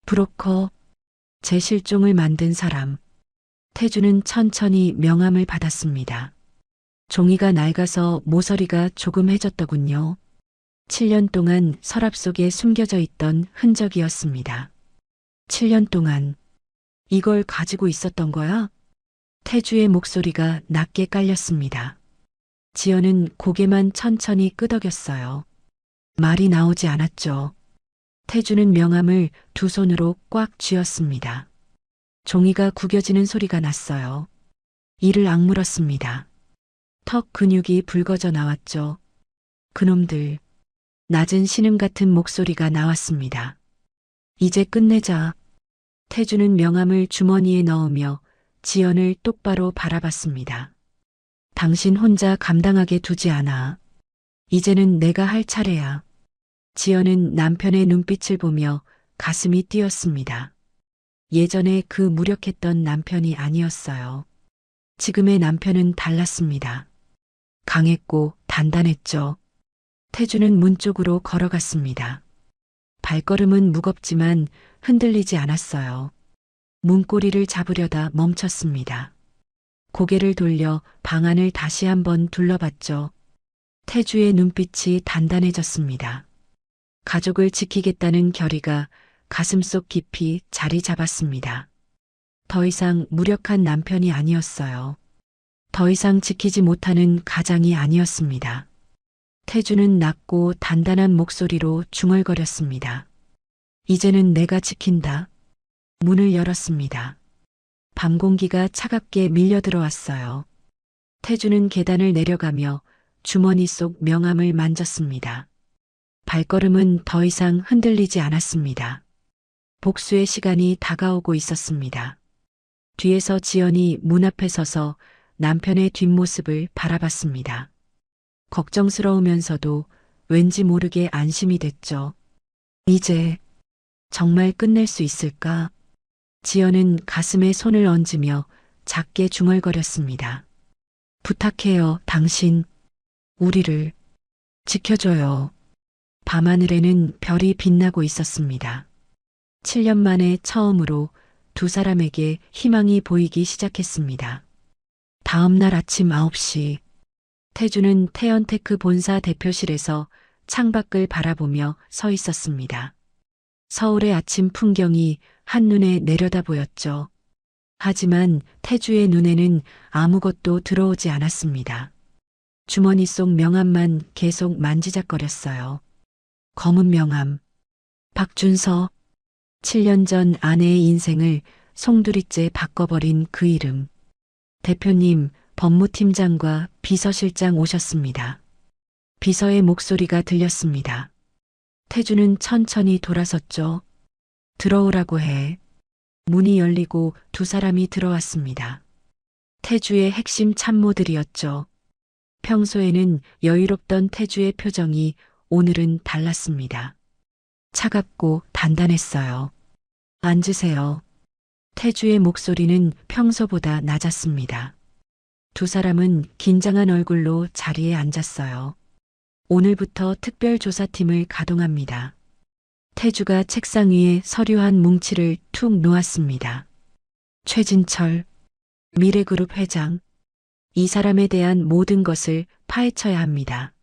브로커, 제 실종을 만든 사람. 태주는 천천히 명함을 받았습니다. 종이가 낡아서 모서리가 조금 해졌더군요. 7년 동안 서랍 속에 숨겨져 있던 흔적이었습니다. 7년 동안 이걸 가지고 있었던 거야? 태주의 목소리가 낮게 깔렸습니다. 지연은 고개만 천천히 끄덕였어요. 말이 나오지 않았죠. 태주는 명함을 두 손으로 꽉 쥐었습니다. 종이가 구겨지는 소리가 났어요. 이를 악물었습니다. 턱 근육이 붉어져 나왔죠. 그놈들. 낮은 신음 같은 목소리가 나왔습니다. 이제 끝내자. 태주는 명함을 주머니에 넣으며 지연을 똑바로 바라봤습니다. 당신 혼자 감당하게 두지 않아. 이제는 내가 할 차례야. 지연은 남편의 눈빛을 보며 가슴이 뛰었습니다. 예전에 그 무력했던 남편이 아니었어요. 지금의 남편은 달랐습니다. 강했고 단단했죠. 태주는 문 쪽으로 걸어갔습니다. 발걸음은 무겁지만 흔들리지 않았어요. 문고리를 잡으려다 멈췄습니다. 고개를 돌려 방 안을 다시 한번 둘러봤죠. 태주의 눈빛이 단단해졌습니다. 가족을 지키겠다는 결의가 가슴속 깊이 자리 잡았습니다. 더 이상 무력한 남편이 아니었어요. 더 이상 지키지 못하는 가장이 아니었습니다. 태주는 낮고 단단한 목소리로 중얼거렸습니다. 이제는 내가 지킨다. 문을 열었습니다. 밤 공기가 차갑게 밀려 들어왔어요. 태주는 계단을 내려가며 주머니 속 명함을 만졌습니다. 발걸음은 더 이상 흔들리지 않았습니다. 복수의 시간이 다가오고 있었습니다. 뒤에서 지연이 문 앞에 서서 남편의 뒷모습을 바라봤습니다. 걱정스러우면서도 왠지 모르게 안심이 됐죠. 이제 정말 끝낼 수 있을까? 지연은 가슴에 손을 얹으며 작게 중얼거렸습니다. 부탁해요, 당신. 우리를 지켜줘요. 밤하늘에는 별이 빛나고 있었습니다. 7년 만에 처음으로 두 사람에게 희망이 보이기 시작했습니다. 다음 날 아침 9시, 태주는 태연테크 본사 대표실에서 창밖을 바라보며 서 있었습니다. 서울의 아침 풍경이 한눈에 내려다 보였죠. 하지만 태주의 눈에는 아무것도 들어오지 않았습니다. 주머니 속 명함만 계속 만지작거렸어요. 검은 명함. 박준서. 7년 전 아내의 인생을 송두리째 바꿔버린 그 이름. 대표님, 법무팀장과 비서실장 오셨습니다. 비서의 목소리가 들렸습니다. 태주는 천천히 돌아섰죠. 들어오라고 해. 문이 열리고 두 사람이 들어왔습니다. 태주의 핵심 참모들이었죠. 평소에는 여유롭던 태주의 표정이 오늘은 달랐습니다. 차갑고 단단했어요. 앉으세요. 태주의 목소리는 평소보다 낮았습니다. 두 사람은 긴장한 얼굴로 자리에 앉았어요. 오늘부터 특별조사팀을 가동합니다. 태주가 책상 위에 서류 한 뭉치를 툭 놓았습니다. 최진철, 미래그룹 회장. 이 사람에 대한 모든 것을 파헤쳐야 합니다.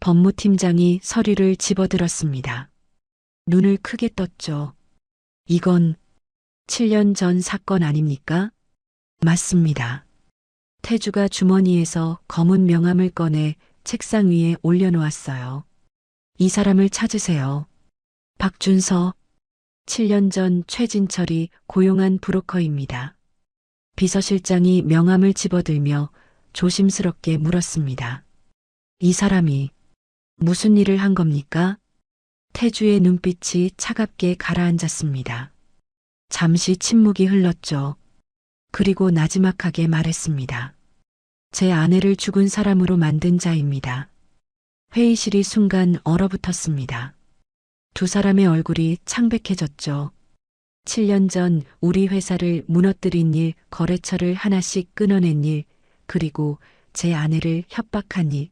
법무팀장이 서류를 집어들었습니다. 눈을 크게 떴죠. 이건 7년 전 사건 아닙니까? 맞습니다. 태주가 주머니에서 검은 명함을 꺼내 책상 위에 올려놓았어요. 이 사람을 찾으세요. 박준서. 7년 전 최진철이 고용한 브로커입니다. 비서실장이 명함을 집어들며 조심스럽게 물었습니다. 이 사람이 무슨 일을 한 겁니까? 태주의 눈빛이 차갑게 가라앉았습니다. 잠시 침묵이 흘렀죠. 그리고 나지막하게 말했습니다. 제 아내를 죽은 사람으로 만든 자입니다. 회의실이 순간 얼어붙었습니다. 두 사람의 얼굴이 창백해졌죠. 7년 전 우리 회사를 무너뜨린 일, 거래처를 하나씩 끊어낸 일, 그리고 제 아내를 협박한 일.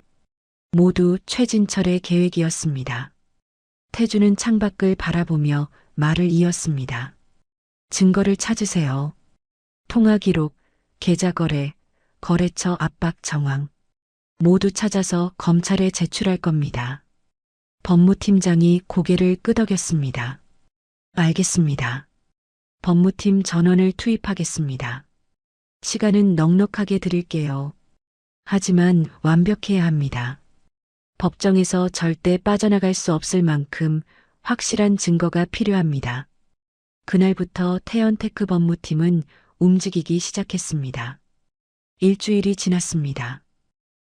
모두 최진철의 계획이었습니다. 태주는 창밖을 바라보며 말을 이었습니다. 증거를 찾으세요. 통화 기록, 계좌 거래, 거래처 압박 정황. 모두 찾아서 검찰에 제출할 겁니다. 법무팀장이 고개를 끄덕였습니다. 알겠습니다. 법무팀 전원을 투입하겠습니다. 시간은 넉넉하게 드릴게요. 하지만 완벽해야 합니다. 법정에서 절대 빠져나갈 수 없을 만큼 확실한 증거가 필요합니다. 그날부터 태연테크 법무팀은 움직이기 시작했습니다. 일주일이 지났습니다.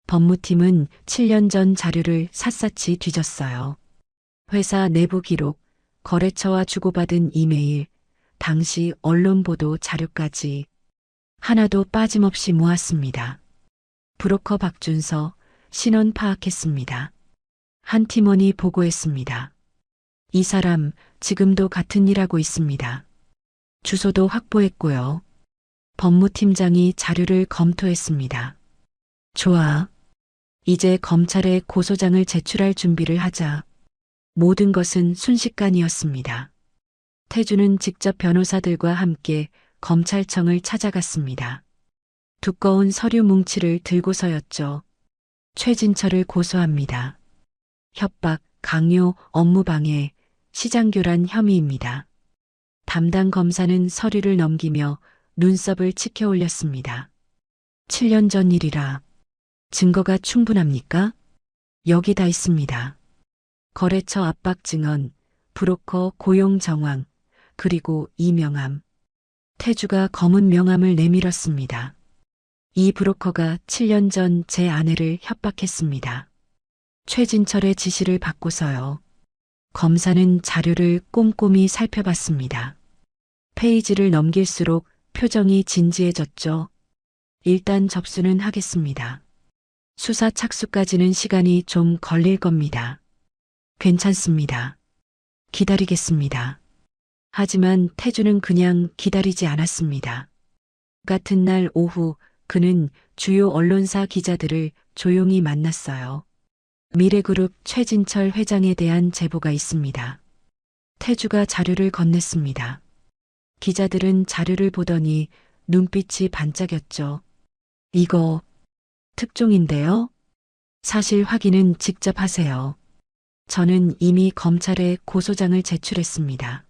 법무팀은 7년 전 자료를 샅샅이 뒤졌어요. 회사 내부 기록, 거래처와 주고받은 이메일, 당시 언론 보도 자료까지 하나도 빠짐없이 모았습니다. 브로커 박준서, 신원 파악했습니다. 한 팀원이 보고했습니다. 이 사람 지금도 같은 일 하고 있습니다. 주소도 확보했고요. 법무팀장이 자료를 검토했습니다. 좋아. 이제 검찰에 고소장을 제출할 준비를 하자. 모든 것은 순식간이었습니다. 태주는 직접 변호사들과 함께 검찰청을 찾아갔습니다. 두꺼운 서류 뭉치를 들고서였죠. 최진철을 고소합니다. 협박, 강요, 업무방해, 시장교란 혐의입니다. 담당 검사는 서류를 넘기며 눈썹을 치켜 올렸습니다. 7년 전 일이라 증거가 충분합니까? 여기 다 있습니다. 거래처 압박 증언, 브로커 고용 정황, 그리고 이 명함. 태주가 검은 명함을 내밀었습니다. 이 브로커가 7년 전 제 아내를 협박했습니다. 최진철의 지시를 받고서요. 검사는 자료를 꼼꼼히 살펴봤습니다. 페이지를 넘길수록 표정이 진지해졌죠. 일단 접수는 하겠습니다. 수사 착수까지는 시간이 좀 걸릴 겁니다. 괜찮습니다. 기다리겠습니다. 하지만 태주는 그냥 기다리지 않았습니다. 같은 날 오후 그는 주요 언론사 기자들을 조용히 만났어요. 미래그룹 최진철 회장에 대한 제보가 있습니다. 태주가 자료를 건넸습니다. 기자들은 자료를 보더니 눈빛이 반짝였죠. 이거 특종인데요? 사실 확인은 직접 하세요. 저는 이미 검찰에 고소장을 제출했습니다.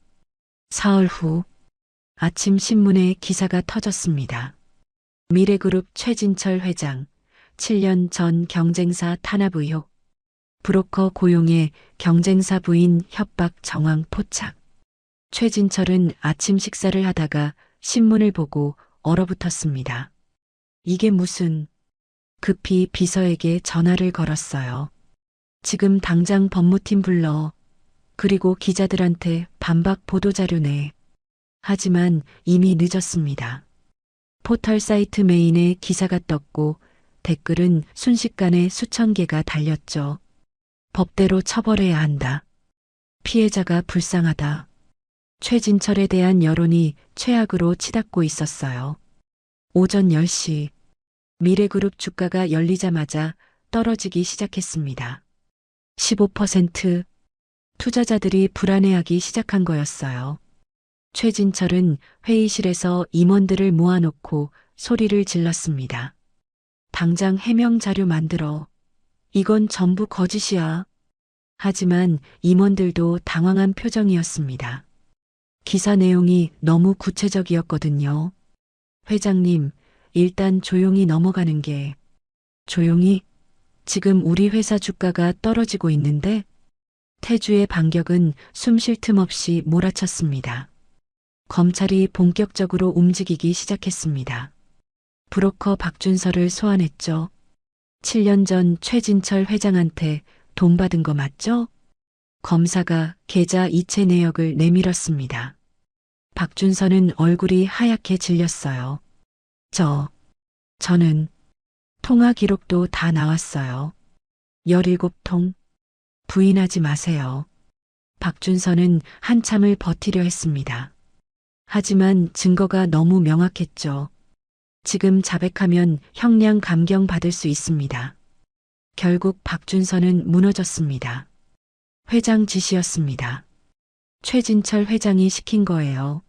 사흘 후 아침 신문에 기사가 터졌습니다. 미래그룹 최진철 회장 7년 전 경쟁사 탄압 의혹, 브로커 고용에 경쟁사 부인 협박 정황 포착. 최진철은 아침 식사를 하다가 신문을 보고 얼어붙었습니다. 이게 무슨... 급히 비서에게 전화를 걸었어요. 지금 당장 법무팀 불러. 그리고 기자들한테 반박 보도자료 내. 하지만 이미 늦었습니다. 포털 사이트 메인에 기사가 떴고 댓글은 순식간에 수천 개가 달렸죠. 법대로 처벌해야 한다. 피해자가 불쌍하다. 최진철에 대한 여론이 최악으로 치닫고 있었어요. 오전 10시 미래그룹 주가가 열리자마자 떨어지기 시작했습니다. 15%. 투자자들이 불안해하기 시작한 거였어요. 최진철은 회의실에서 임원들을 모아놓고 소리를 질렀습니다. 당장 해명 자료 만들어. 이건 전부 거짓이야. 하지만 임원들도 당황한 표정이었습니다. 기사 내용이 너무 구체적이었거든요. 회장님, 일단 조용히 넘어가는 게. 조용히? 지금 우리 회사 주가가 떨어지고 있는데? 태주의 반격은 숨 쉴 틈 없이 몰아쳤습니다. 검찰이 본격적으로 움직이기 시작했습니다. 브로커 박준서를 소환했죠. 7년 전 최진철 회장한테 돈 받은 거 맞죠? 검사가 계좌 이체 내역을 내밀었습니다. 박준서는 얼굴이 하얗게 질렸어요. 저는 통화 기록도 다 나왔어요. 17통. 부인하지 마세요. 박준서는 한참을 버티려 했습니다. 하지만 증거가 너무 명확했죠. 지금 자백하면 형량 감경 받을 수 있습니다. 결국 박준서는 무너졌습니다. 회장 지시였습니다. 최진철 회장이 시킨 거예요.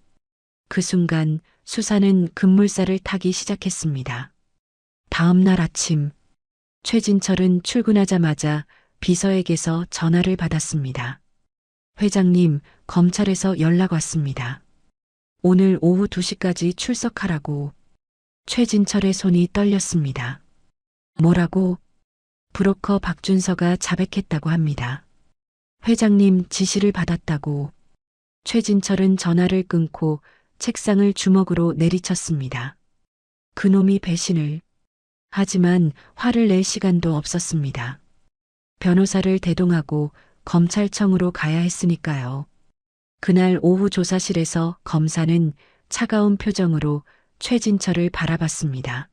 그 순간 수사는 급물살을 타기 시작했습니다. 다음 날 아침, 최진철은 출근하자마자 비서에게서 전화를 받았습니다. 회장님, 검찰에서 연락 왔습니다. 오늘 오후 2시까지 출석하라고. 최진철의 손이 떨렸습니다. 뭐라고? 브로커 박준서가 자백했다고 합니다. 회장님 지시를 받았다고. 최진철은 전화를 끊고 책상을 주먹으로 내리쳤습니다. 그놈이 배신을. 하지만 화를 낼 시간도 없었습니다. 변호사를 대동하고 검찰청으로 가야 했으니까요. 그날 오후 조사실에서 검사는 차가운 표정으로 최진철을 바라봤습니다.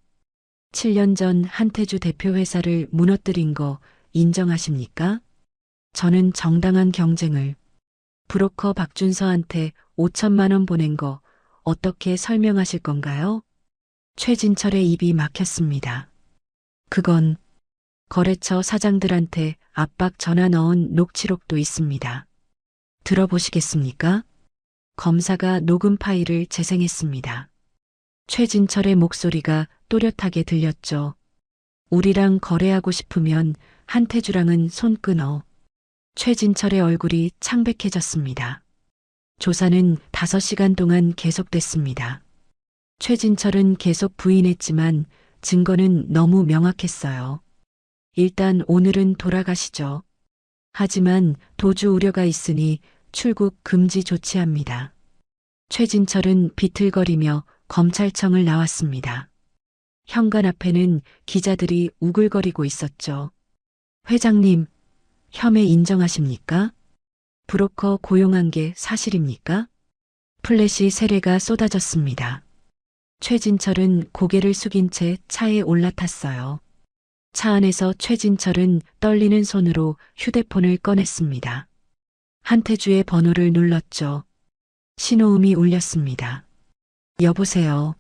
7년 전 한태주 대표 회사를 무너뜨린 거 인정하십니까? 저는 정당한 경쟁을. 브로커 박준서한테 5천만 원 보낸 거 어떻게 설명하실 건가요? 최진철의 입이 막혔습니다. 그건 거래처 사장들한테 압박 전화 넣은 녹취록도 있습니다. 들어보시겠습니까? 검사가 녹음 파일을 재생했습니다. 최진철의 목소리가 또렷하게 들렸죠. 우리랑 거래하고 싶으면 한태주랑은 손 끊어. 최진철의 얼굴이 창백해졌습니다. 조사는 5시간 동안 계속됐습니다. 최진철은 계속 부인했지만 증거는 너무 명확했어요. 일단 오늘은 돌아가시죠. 하지만 도주 우려가 있으니 출국 금지 조치합니다. 최진철은 비틀거리며 검찰청을 나왔습니다. 현관 앞에는 기자들이 우글거리고 있었죠. 회장님, 혐의 인정하십니까? 브로커 고용한 게 사실입니까? 플래시 세례가 쏟아졌습니다. 최진철은 고개를 숙인 채 차에 올라탔어요. 차 안에서 최진철은 떨리는 손으로 휴대폰을 꺼냈습니다. 한태주의 번호를 눌렀죠. 신호음이 울렸습니다. 여보세요.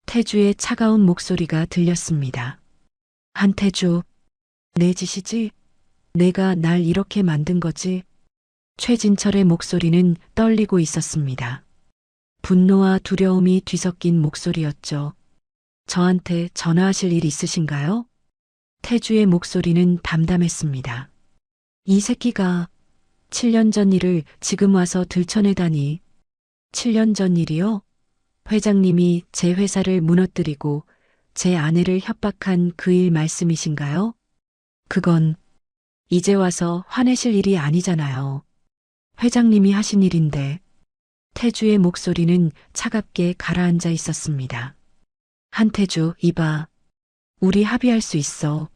태주의 차가운 목소리가 들렸습니다. 한태주, 내 짓이지? 내가 날 이렇게 만든 거지? 최진철의 목소리는 떨리고 있었습니다. 분노와 두려움이 뒤섞인 목소리였죠. 저한테 전화하실 일 있으신가요? 태주의 목소리는 담담했습니다. 이 새끼가 7년 전 일을 지금 와서 들춰내다니. 7년 전 일이요? 회장님이 제 회사를 무너뜨리고 제 아내를 협박한 그 일 말씀이신가요? 그건 이제 와서 화내실 일이 아니잖아요. 회장님이 하신 일인데. 태주의 목소리는 차갑게 가라앉아 있었습니다. 한태주, 이봐. 우리 합의할 수 있어.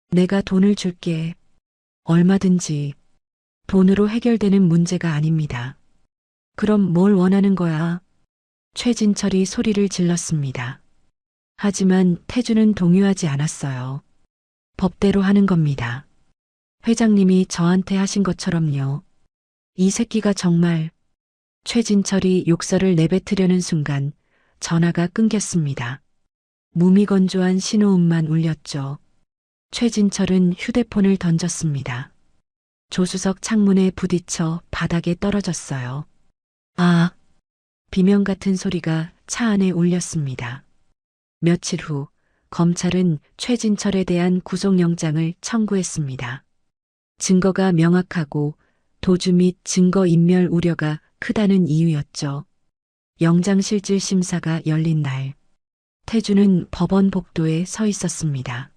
내가 돈을 줄게. 얼마든지. 돈으로 해결되는 문제가 아닙니다. 그럼 뭘 원하는 거야? 최진철이 소리를 질렀습니다. 하지만 태주는 동요하지 않았어요. 법대로 하는 겁니다. 회장님이 저한테 하신 것처럼요. 이 새끼가 정말. 최진철이 욕설을 내뱉으려는 순간 전화가 끊겼습니다. 무미건조한 신호음만 울렸죠. 최진철은 휴대폰을 던졌습니다. 조수석 창문에 부딪혀 바닥에 떨어졌어요. 아! 비명 같은 소리가 차 안에 울렸습니다. 며칠 후 검찰은 최진철에 대한 구속영장을 청구했습니다. 증거가 명확하고 도주 및 증거인멸 우려가 크다는 이유였죠. 영장실질 심사가 열린 날, 태주는 법원 복도에 서 있었습니다.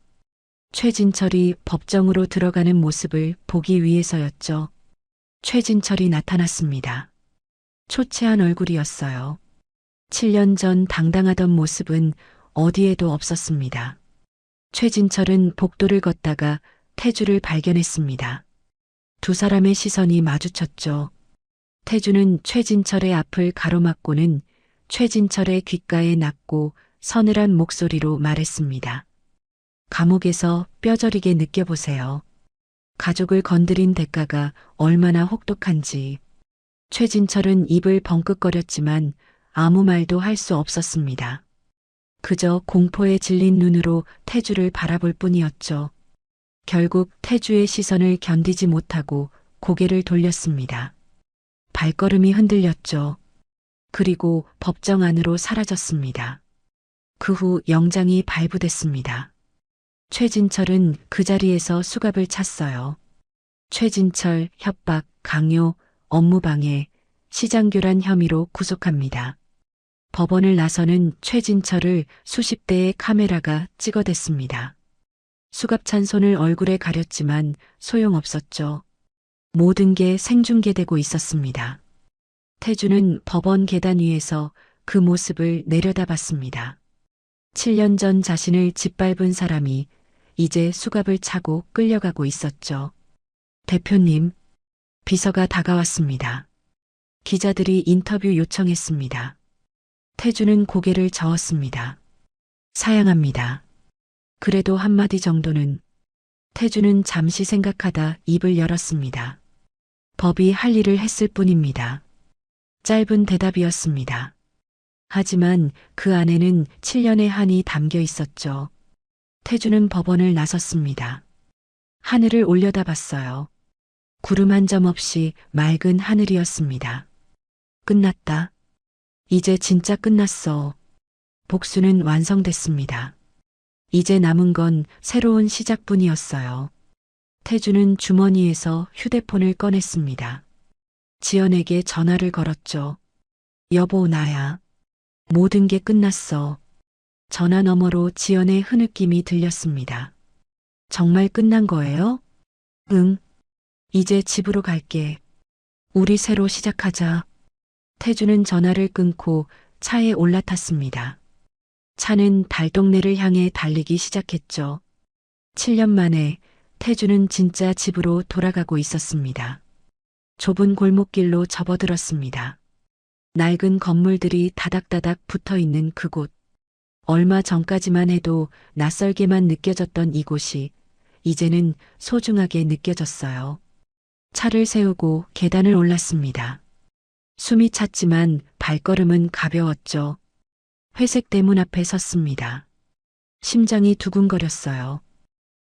최진철이 법정으로 들어가는 모습을 보기 위해서였죠. 최진철이 나타났습니다. 초췌한 얼굴이었어요. 7년 전 당당하던 모습은 어디에도 없었습니다. 최진철은 복도를 걷다가 태주를 발견했습니다. 두 사람의 시선이 마주쳤죠. 태주는 최진철의 앞을 가로막고는 최진철의 귓가에 낮고 서늘한 목소리로 말했습니다. 감옥에서 뼈저리게 느껴보세요. 가족을 건드린 대가가 얼마나 혹독한지. 최진철은 입을 벙긋거렸지만 아무 말도 할 수 없었습니다. 그저 공포에 질린 눈으로 태주를 바라볼 뿐이었죠. 결국 태주의 시선을 견디지 못하고 고개를 돌렸습니다. 발걸음이 흔들렸죠. 그리고 법정 안으로 사라졌습니다. 그 후 영장이 발부됐습니다. 최진철은 그 자리에서 수갑을 찼어요. 최진철 협박, 강요, 업무방해, 시장교란 혐의로 구속합니다. 법원을 나서는 최진철을 수십 대의 카메라가 찍어댔습니다. 수갑찬 손을 얼굴에 가렸지만 소용없었죠. 모든 게 생중계되고 있었습니다. 태주는 법원 계단 위에서 그 모습을 내려다봤습니다. 7년 전 자신을 짓밟은 사람이 이제 수갑을 차고 끌려가고 있었죠. 대표님, 비서가 다가왔습니다. 기자들이 인터뷰 요청했습니다. 태주는 고개를 저었습니다. 사양합니다. 그래도 한마디 정도는. 태주는 잠시 생각하다 입을 열었습니다. 법이 할 일을 했을 뿐입니다. 짧은 대답이었습니다. 하지만 그 안에는 7년의 한이 담겨 있었죠. 태주는 법원을 나섰습니다. 하늘을 올려다봤어요. 구름 한 점 없이 맑은 하늘이었습니다. 끝났다. 이제 진짜 끝났어. 복수는 완성됐습니다. 이제 남은 건 새로운 시작뿐이었어요. 태주는 주머니에서 휴대폰을 꺼냈습니다. 지연에게 전화를 걸었죠. 여보, 나야. 모든 게 끝났어. 전화 너머로 지연의 흐느낌이 들렸습니다. 정말 끝난 거예요? 응. 이제 집으로 갈게. 우리 새로 시작하자. 태주는 전화를 끊고 차에 올라탔습니다. 차는 달동네를 향해 달리기 시작했죠. 7년 만에 태주는 진짜 집으로 돌아가고 있었습니다. 좁은 골목길로 접어들었습니다. 낡은 건물들이 다닥다닥 붙어 있는 그곳. 얼마 전까지만 해도 낯설게만 느껴졌던 이곳이 이제는 소중하게 느껴졌어요. 차를 세우고 계단을 올랐습니다. 숨이 찼지만 발걸음은 가벼웠죠. 회색 대문 앞에 섰습니다. 심장이 두근거렸어요.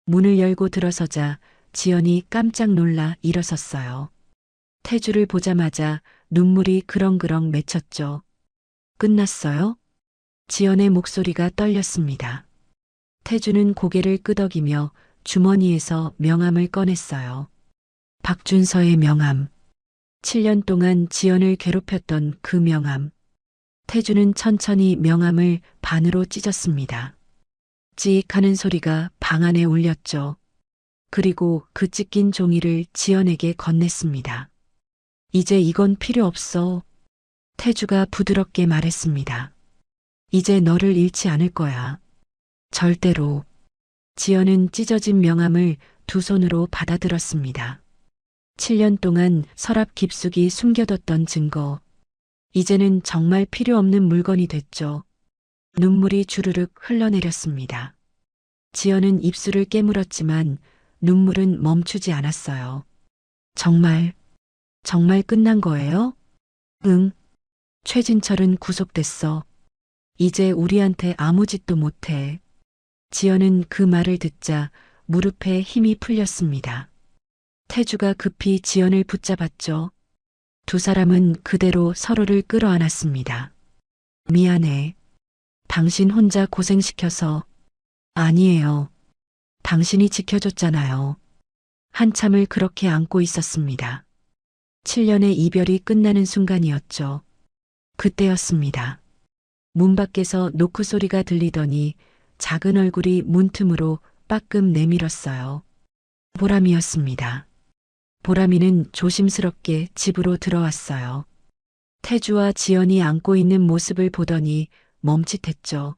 문을 열고 들어서자 지연이 깜짝 놀라 일어섰어요. 태주를 보자마자 눈물이 그렁그렁 맺혔죠. 끝났어요? 지연의 목소리가 떨렸습니다. 태주는 고개를 끄덕이며 주머니에서 명함을 꺼냈어요. 박준서의 명함. 7년 동안 지연을 괴롭혔던 그 명함. 태주는 천천히 명함을 반으로 찢었습니다. 찍 하는 소리가 방 안에 울렸죠. 그리고 그 찢긴 종이를 지연에게 건넸습니다. 이제 이건 필요 없어. 태주가 부드럽게 말했습니다. 이제 너를 잃지 않을 거야. 절대로. 지연은 찢어진 명함을 두 손으로 받아들었습니다. 7년 동안 서랍 깊숙이 숨겨뒀던 증거. 이제는 정말 필요 없는 물건이 됐죠. 눈물이 주르륵 흘러내렸습니다. 지연은 입술을 깨물었지만 눈물은 멈추지 않았어요. 정말 끝난 거예요? 응. 최진철은 구속됐어. 이제 우리한테 아무 짓도 못해. 지연은 그 말을 듣자 무릎에 힘이 풀렸습니다. 태주가 급히 지연을 붙잡았죠. 두 사람은 그대로 서로를 끌어안았습니다. 미안해. 당신 혼자 고생시켜서. 아니에요. 당신이 지켜줬잖아요. 한참을 그렇게 안고 있었습니다. 7년의 이별이 끝나는 순간이었죠. 그때였습니다. 문 밖에서 노크 소리가 들리더니 작은 얼굴이 문틈으로 빠끔 내밀었어요. 보람이었습니다. 보람이는 조심스럽게 집으로 들어왔어요. 태주와 지연이 안고 있는 모습을 보더니 멈칫했죠.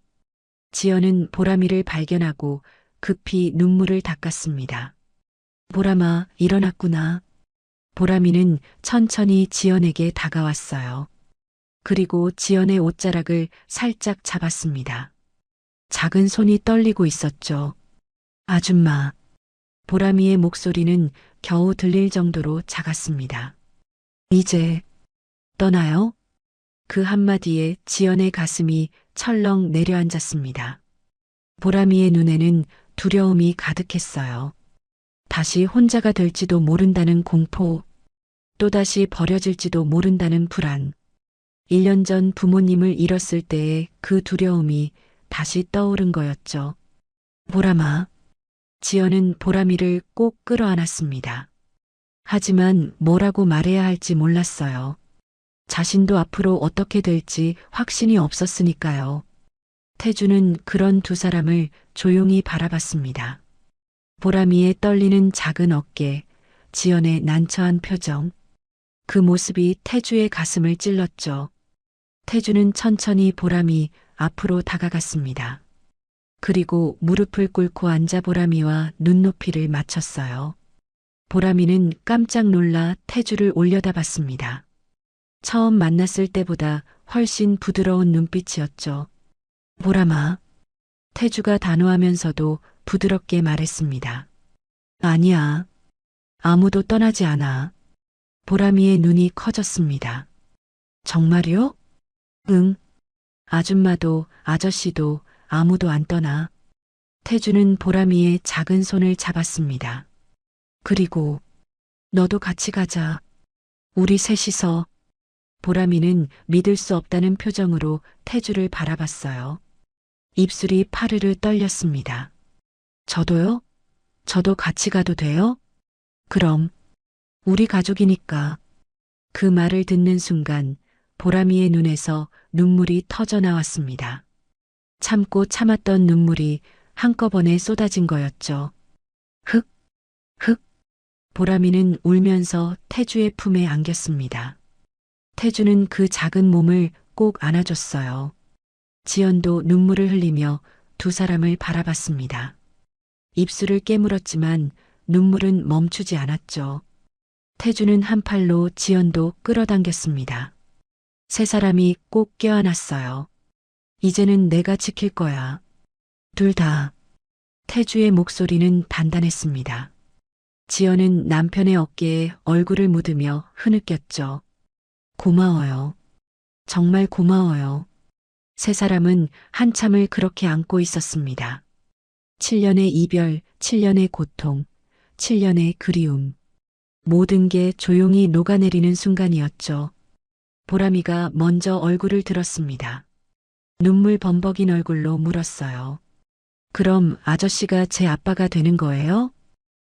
지연은 보람이를 발견하고 급히 눈물을 닦았습니다. 보람아, 일어났구나. 보람이는 천천히 지연에게 다가왔어요. 그리고 지연의 옷자락을 살짝 잡았습니다. 작은 손이 떨리고 있었죠. 아줌마. 보람이의 목소리는 겨우 들릴 정도로 작았습니다. 이제 떠나요? 그 한마디에 지연의 가슴이 철렁 내려앉았습니다. 보람이의 눈에는 두려움이 가득했어요. 다시 혼자가 될지도 모른다는 공포, 또다시 버려질지도 모른다는 불안. 1년 전 부모님을 잃었을 때의 그 두려움이 다시 떠오른 거였죠. 보람아. 지연은 보람이를 꼭 끌어안았습니다. 하지만 뭐라고 말해야 할지 몰랐어요. 자신도 앞으로 어떻게 될지 확신이 없었으니까요. 태주는 그런 두 사람을 조용히 바라봤습니다. 보람이의 떨리는 작은 어깨, 지연의 난처한 표정. 그 모습이 태주의 가슴을 찔렀죠. 태주는 천천히 보람이 앞으로 다가갔습니다. 그리고 무릎을 꿇고 앉아 보람이와 눈높이를 맞췄어요. 보람이는 깜짝 놀라 태주를 올려다봤습니다. 처음 만났을 때보다 훨씬 부드러운 눈빛이었죠. 보람아. 태주가 단호하면서도 부드럽게 말했습니다. 아니야. 아무도 떠나지 않아. 보람이의 눈이 커졌습니다. 정말요? 응. 아줌마도 아저씨도 아무도 안 떠나. 태주는 보람이의 작은 손을 잡았습니다. 그리고 너도 같이 가자. 우리 셋이서. 보람이는 믿을 수 없다는 표정으로 태주를 바라봤어요. 입술이 파르르 떨렸습니다. 저도요? 저도 같이 가도 돼요? 그럼. 우리 가족이니까. 그 말을 듣는 순간 보람이의 눈에서 눈물이 터져 나왔습니다. 참고 참았던 눈물이 한꺼번에 쏟아진 거였죠. 흑, 흑. 보람이는 울면서 태주의 품에 안겼습니다. 태주는 그 작은 몸을 꼭 안아줬어요. 지연도 눈물을 흘리며 두 사람을 바라봤습니다. 입술을 깨물었지만 눈물은 멈추지 않았죠. 태주는 한 팔로 지연도 끌어당겼습니다. 세 사람이 꼭 껴안았어요. 이제는 내가 지킬 거야. 둘 다. 태주의 목소리는 단단했습니다. 지연은 남편의 어깨에 얼굴을 묻으며 흐느꼈죠. 고마워요. 정말 고마워요. 세 사람은 한참을 그렇게 안고 있었습니다. 7년의 이별, 7년의 고통, 7년의 그리움. 모든 게 조용히 녹아내리는 순간이었죠. 보람이가 먼저 얼굴을 들었습니다. 눈물 범벅인 얼굴로 물었어요. 그럼 아저씨가 제 아빠가 되는 거예요?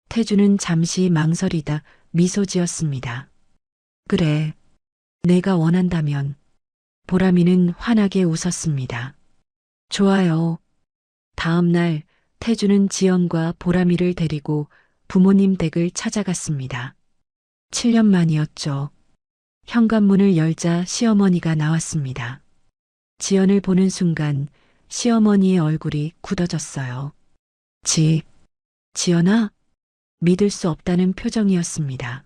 태주는 잠시 망설이다 미소 지었습니다. 그래. 내가 원한다면. 보람이는 환하게 웃었습니다. 좋아요. 다음 날 태주는 지연과 보람이를 데리고 부모님 댁을 찾아갔습니다. 7년 만이었죠. 현관문을 열자 시어머니가 나왔습니다. 지연을 보는 순간 시어머니의 얼굴이 굳어졌어요. 지연아? 믿을 수 없다는 표정이었습니다.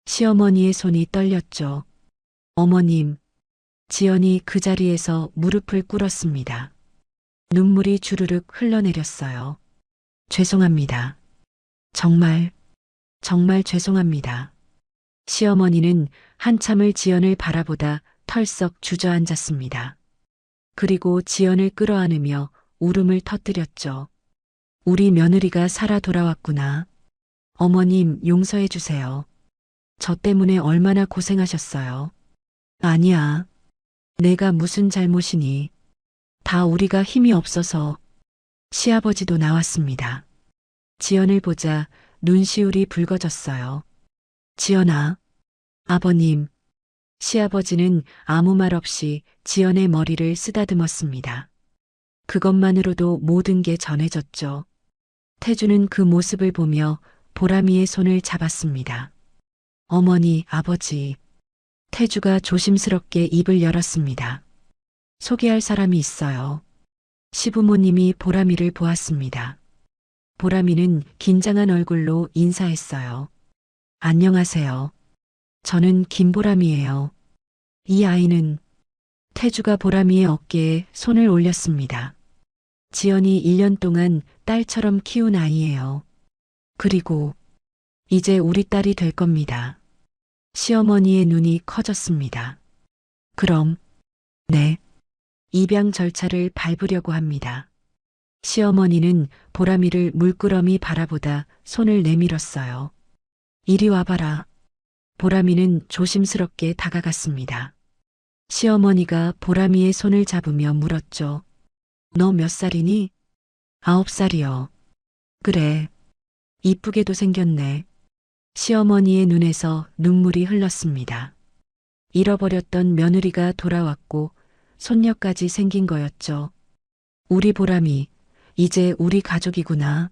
시어머니의 손이 떨렸죠. 어머님, 지연이 그 자리에서 무릎을 꿇었습니다. 눈물이 주르륵 흘러내렸어요. 죄송합니다. 정말 죄송합니다. 시어머니는 한참을 지연을 바라보다 털썩 주저앉았습니다. 그리고 지연을 끌어안으며 울음을 터뜨렸죠. 우리 며느리가 살아 돌아왔구나. 어머님 용서해 주세요. 저 때문에 얼마나 고생하셨어요. 아니야. 내가 무슨 잘못이니. 다 우리가 힘이 없어서. 시아버지도 나왔습니다. 지연을 보자 눈시울이 붉어졌어요. 지연아. 아버님. 시아버지는 아무 말 없이 지연의 머리를 쓰다듬었습니다. 그것만으로도 모든 게 전해졌죠. 태주는 그 모습을 보며 보람이의 손을 잡았습니다. 어머니, 아버지. 태주가 조심스럽게 입을 열었습니다. 소개할 사람이 있어요. 시부모님이 보람이를 보았습니다. 보람이는 긴장한 얼굴로 인사했어요. 안녕하세요. 저는 김보람이에요. 이 아이는. 태주가 보람이의 어깨에 손을 올렸습니다. 지연이 1년 동안 딸처럼 키운 아이예요. 그리고 이제 우리 딸이 될 겁니다. 시어머니의 눈이 커졌습니다. 그럼, 네. 입양 절차를 밟으려고 합니다. 시어머니는 보람이를 물끄러미 바라보다 손을 내밀었어요. 이리 와봐라. 보람이는 조심스럽게 다가갔습니다. 시어머니가 보람이의 손을 잡으며 물었죠. 너 몇 살이니? 9살이요. 그래. 이쁘게도 생겼네. 시어머니의 눈에서 눈물이 흘렀습니다. 잃어버렸던 며느리가 돌아왔고 손녀까지 생긴 거였죠. 우리 보람이, 이제 우리 가족이구나.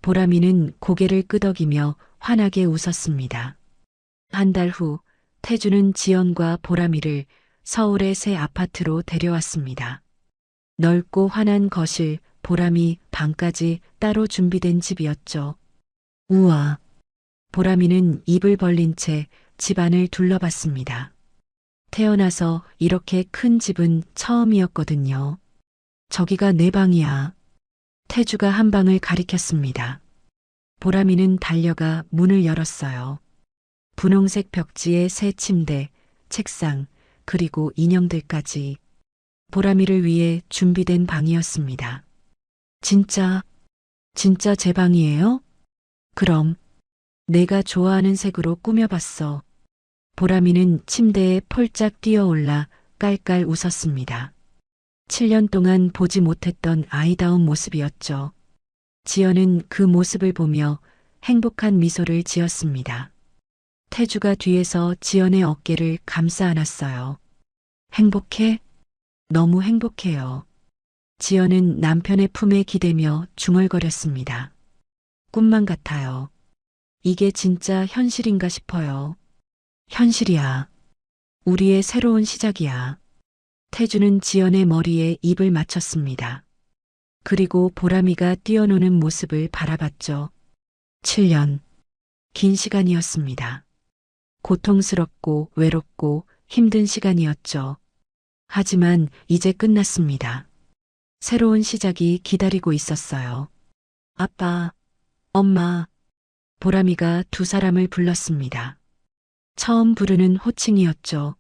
보람이는 고개를 끄덕이며 환하게 웃었습니다. 한 달 후 태주는 지연과 보람이를 서울의 새 아파트로 데려왔습니다. 넓고 환한 거실, 보람이 방까지 따로 준비된 집이었죠. 우와. 보람이는 입을 벌린 채 집안을 둘러봤습니다. 태어나서 이렇게 큰 집은 처음이었거든요. 저기가 내 방이야. 태주가 한 방을 가리켰습니다. 보람이는 달려가 문을 열었어요. 분홍색 벽지에 새 침대, 책상, 그리고 인형들까지. 보람이를 위해 준비된 방이었습니다. 진짜 제 방이에요? 그럼 내가 좋아하는 색으로 꾸며봤어. 보람이는 침대에 폴짝 뛰어올라 깔깔 웃었습니다. 7년 동안 보지 못했던 아이다운 모습이었죠. 지연은 그 모습을 보며 행복한 미소를 지었습니다. 태주가 뒤에서 지연의 어깨를 감싸 안았어요. 행복해? 너무 행복해요. 지연은 남편의 품에 기대며 중얼거렸습니다. 꿈만 같아요. 이게 진짜 현실인가 싶어요. 현실이야. 우리의 새로운 시작이야. 태주는 지연의 머리에 입을 맞췄습니다. 그리고 보람이가 뛰어노는 모습을 바라봤죠. 7년. 긴 시간이었습니다. 고통스럽고 외롭고 힘든 시간이었죠. 하지만 이제 끝났습니다. 새로운 시작이 기다리고 있었어요. 아빠, 엄마, 보람이가 두 사람을 불렀습니다. 처음 부르는 호칭이었죠.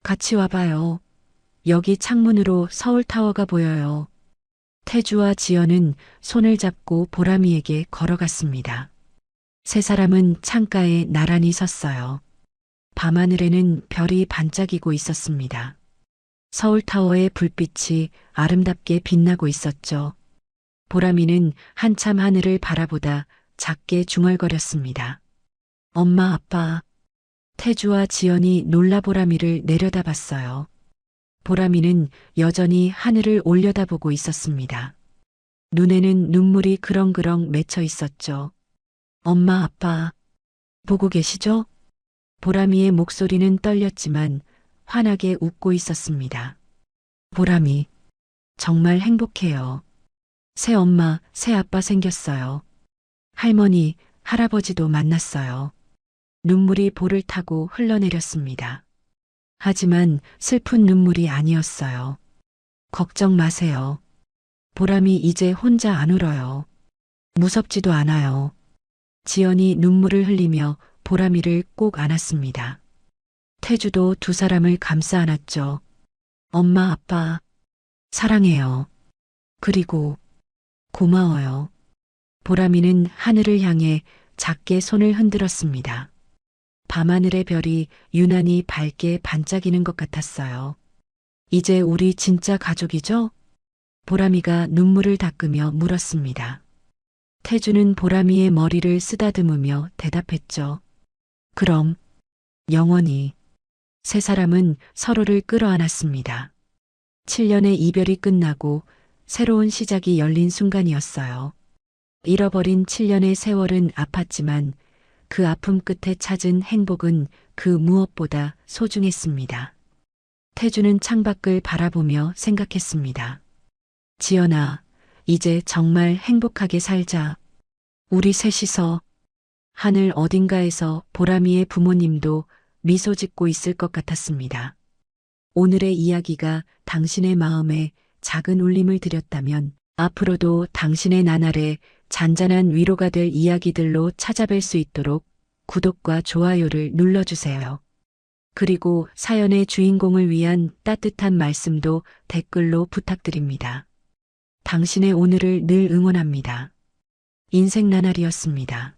같이 와봐요. 여기 창문으로 서울타워가 보여요. 태주와 지연은 손을 잡고 보람이에게 걸어갔습니다. 세 사람은 창가에 나란히 섰어요. 밤하늘에는 별이 반짝이고 있었습니다. 서울타워의 불빛이 아름답게 빛나고 있었죠. 보람이는 한참 하늘을 바라보다 작게 중얼거렸습니다. 엄마, 아빠. 태주와 지연이 놀라 보람이를 내려다봤어요. 보람이는 여전히 하늘을 올려다보고 있었습니다. 눈에는 눈물이 그렁그렁 맺혀 있었죠. 엄마, 아빠. 보고 계시죠? 보람이의 목소리는 떨렸지만 환하게 웃고 있었습니다. 보람이, 정말 행복해요. 새 엄마, 새 아빠 생겼어요. 할머니, 할아버지도 만났어요. 눈물이 볼을 타고 흘러내렸습니다. 하지만 슬픈 눈물이 아니었어요. 걱정 마세요. 보람이 이제 혼자 안 울어요. 무섭지도 않아요. 지연이 눈물을 흘리며 보람이를 꼭 안았습니다. 태주도 두 사람을 감싸 안았죠. 엄마, 아빠, 사랑해요. 그리고 고마워요. 보람이는 하늘을 향해 작게 손을 흔들었습니다. 밤하늘의 별이 유난히 밝게 반짝이는 것 같았어요. 이제 우리 진짜 가족이죠? 보람이가 눈물을 닦으며 물었습니다. 태주는 보람이의 머리를 쓰다듬으며 대답했죠. 그럼, 영원히. 세 사람은 서로를 끌어안았습니다. 7년의 이별이 끝나고 새로운 시작이 열린 순간이었어요. 잃어버린 7년의 세월은 아팠지만 그 아픔 끝에 찾은 행복은 그 무엇보다 소중했습니다. 태주는 창밖을 바라보며 생각했습니다. 지연아, 이제 정말 행복하게 살자. 우리 셋이서. 하늘 어딘가에서 보람이의 부모님도 미소 짓고 있을 것 같았습니다. 오늘의 이야기가 당신의 마음에 작은 울림을 드렸다면 앞으로도 당신의 나날에 잔잔한 위로가 될 이야기들로 찾아뵐 수 있도록 구독과 좋아요를 눌러주세요. 그리고 사연의 주인공을 위한 따뜻한 말씀도 댓글로 부탁드립니다. 당신의 오늘을 늘 응원합니다. 인생 나날이었습니다.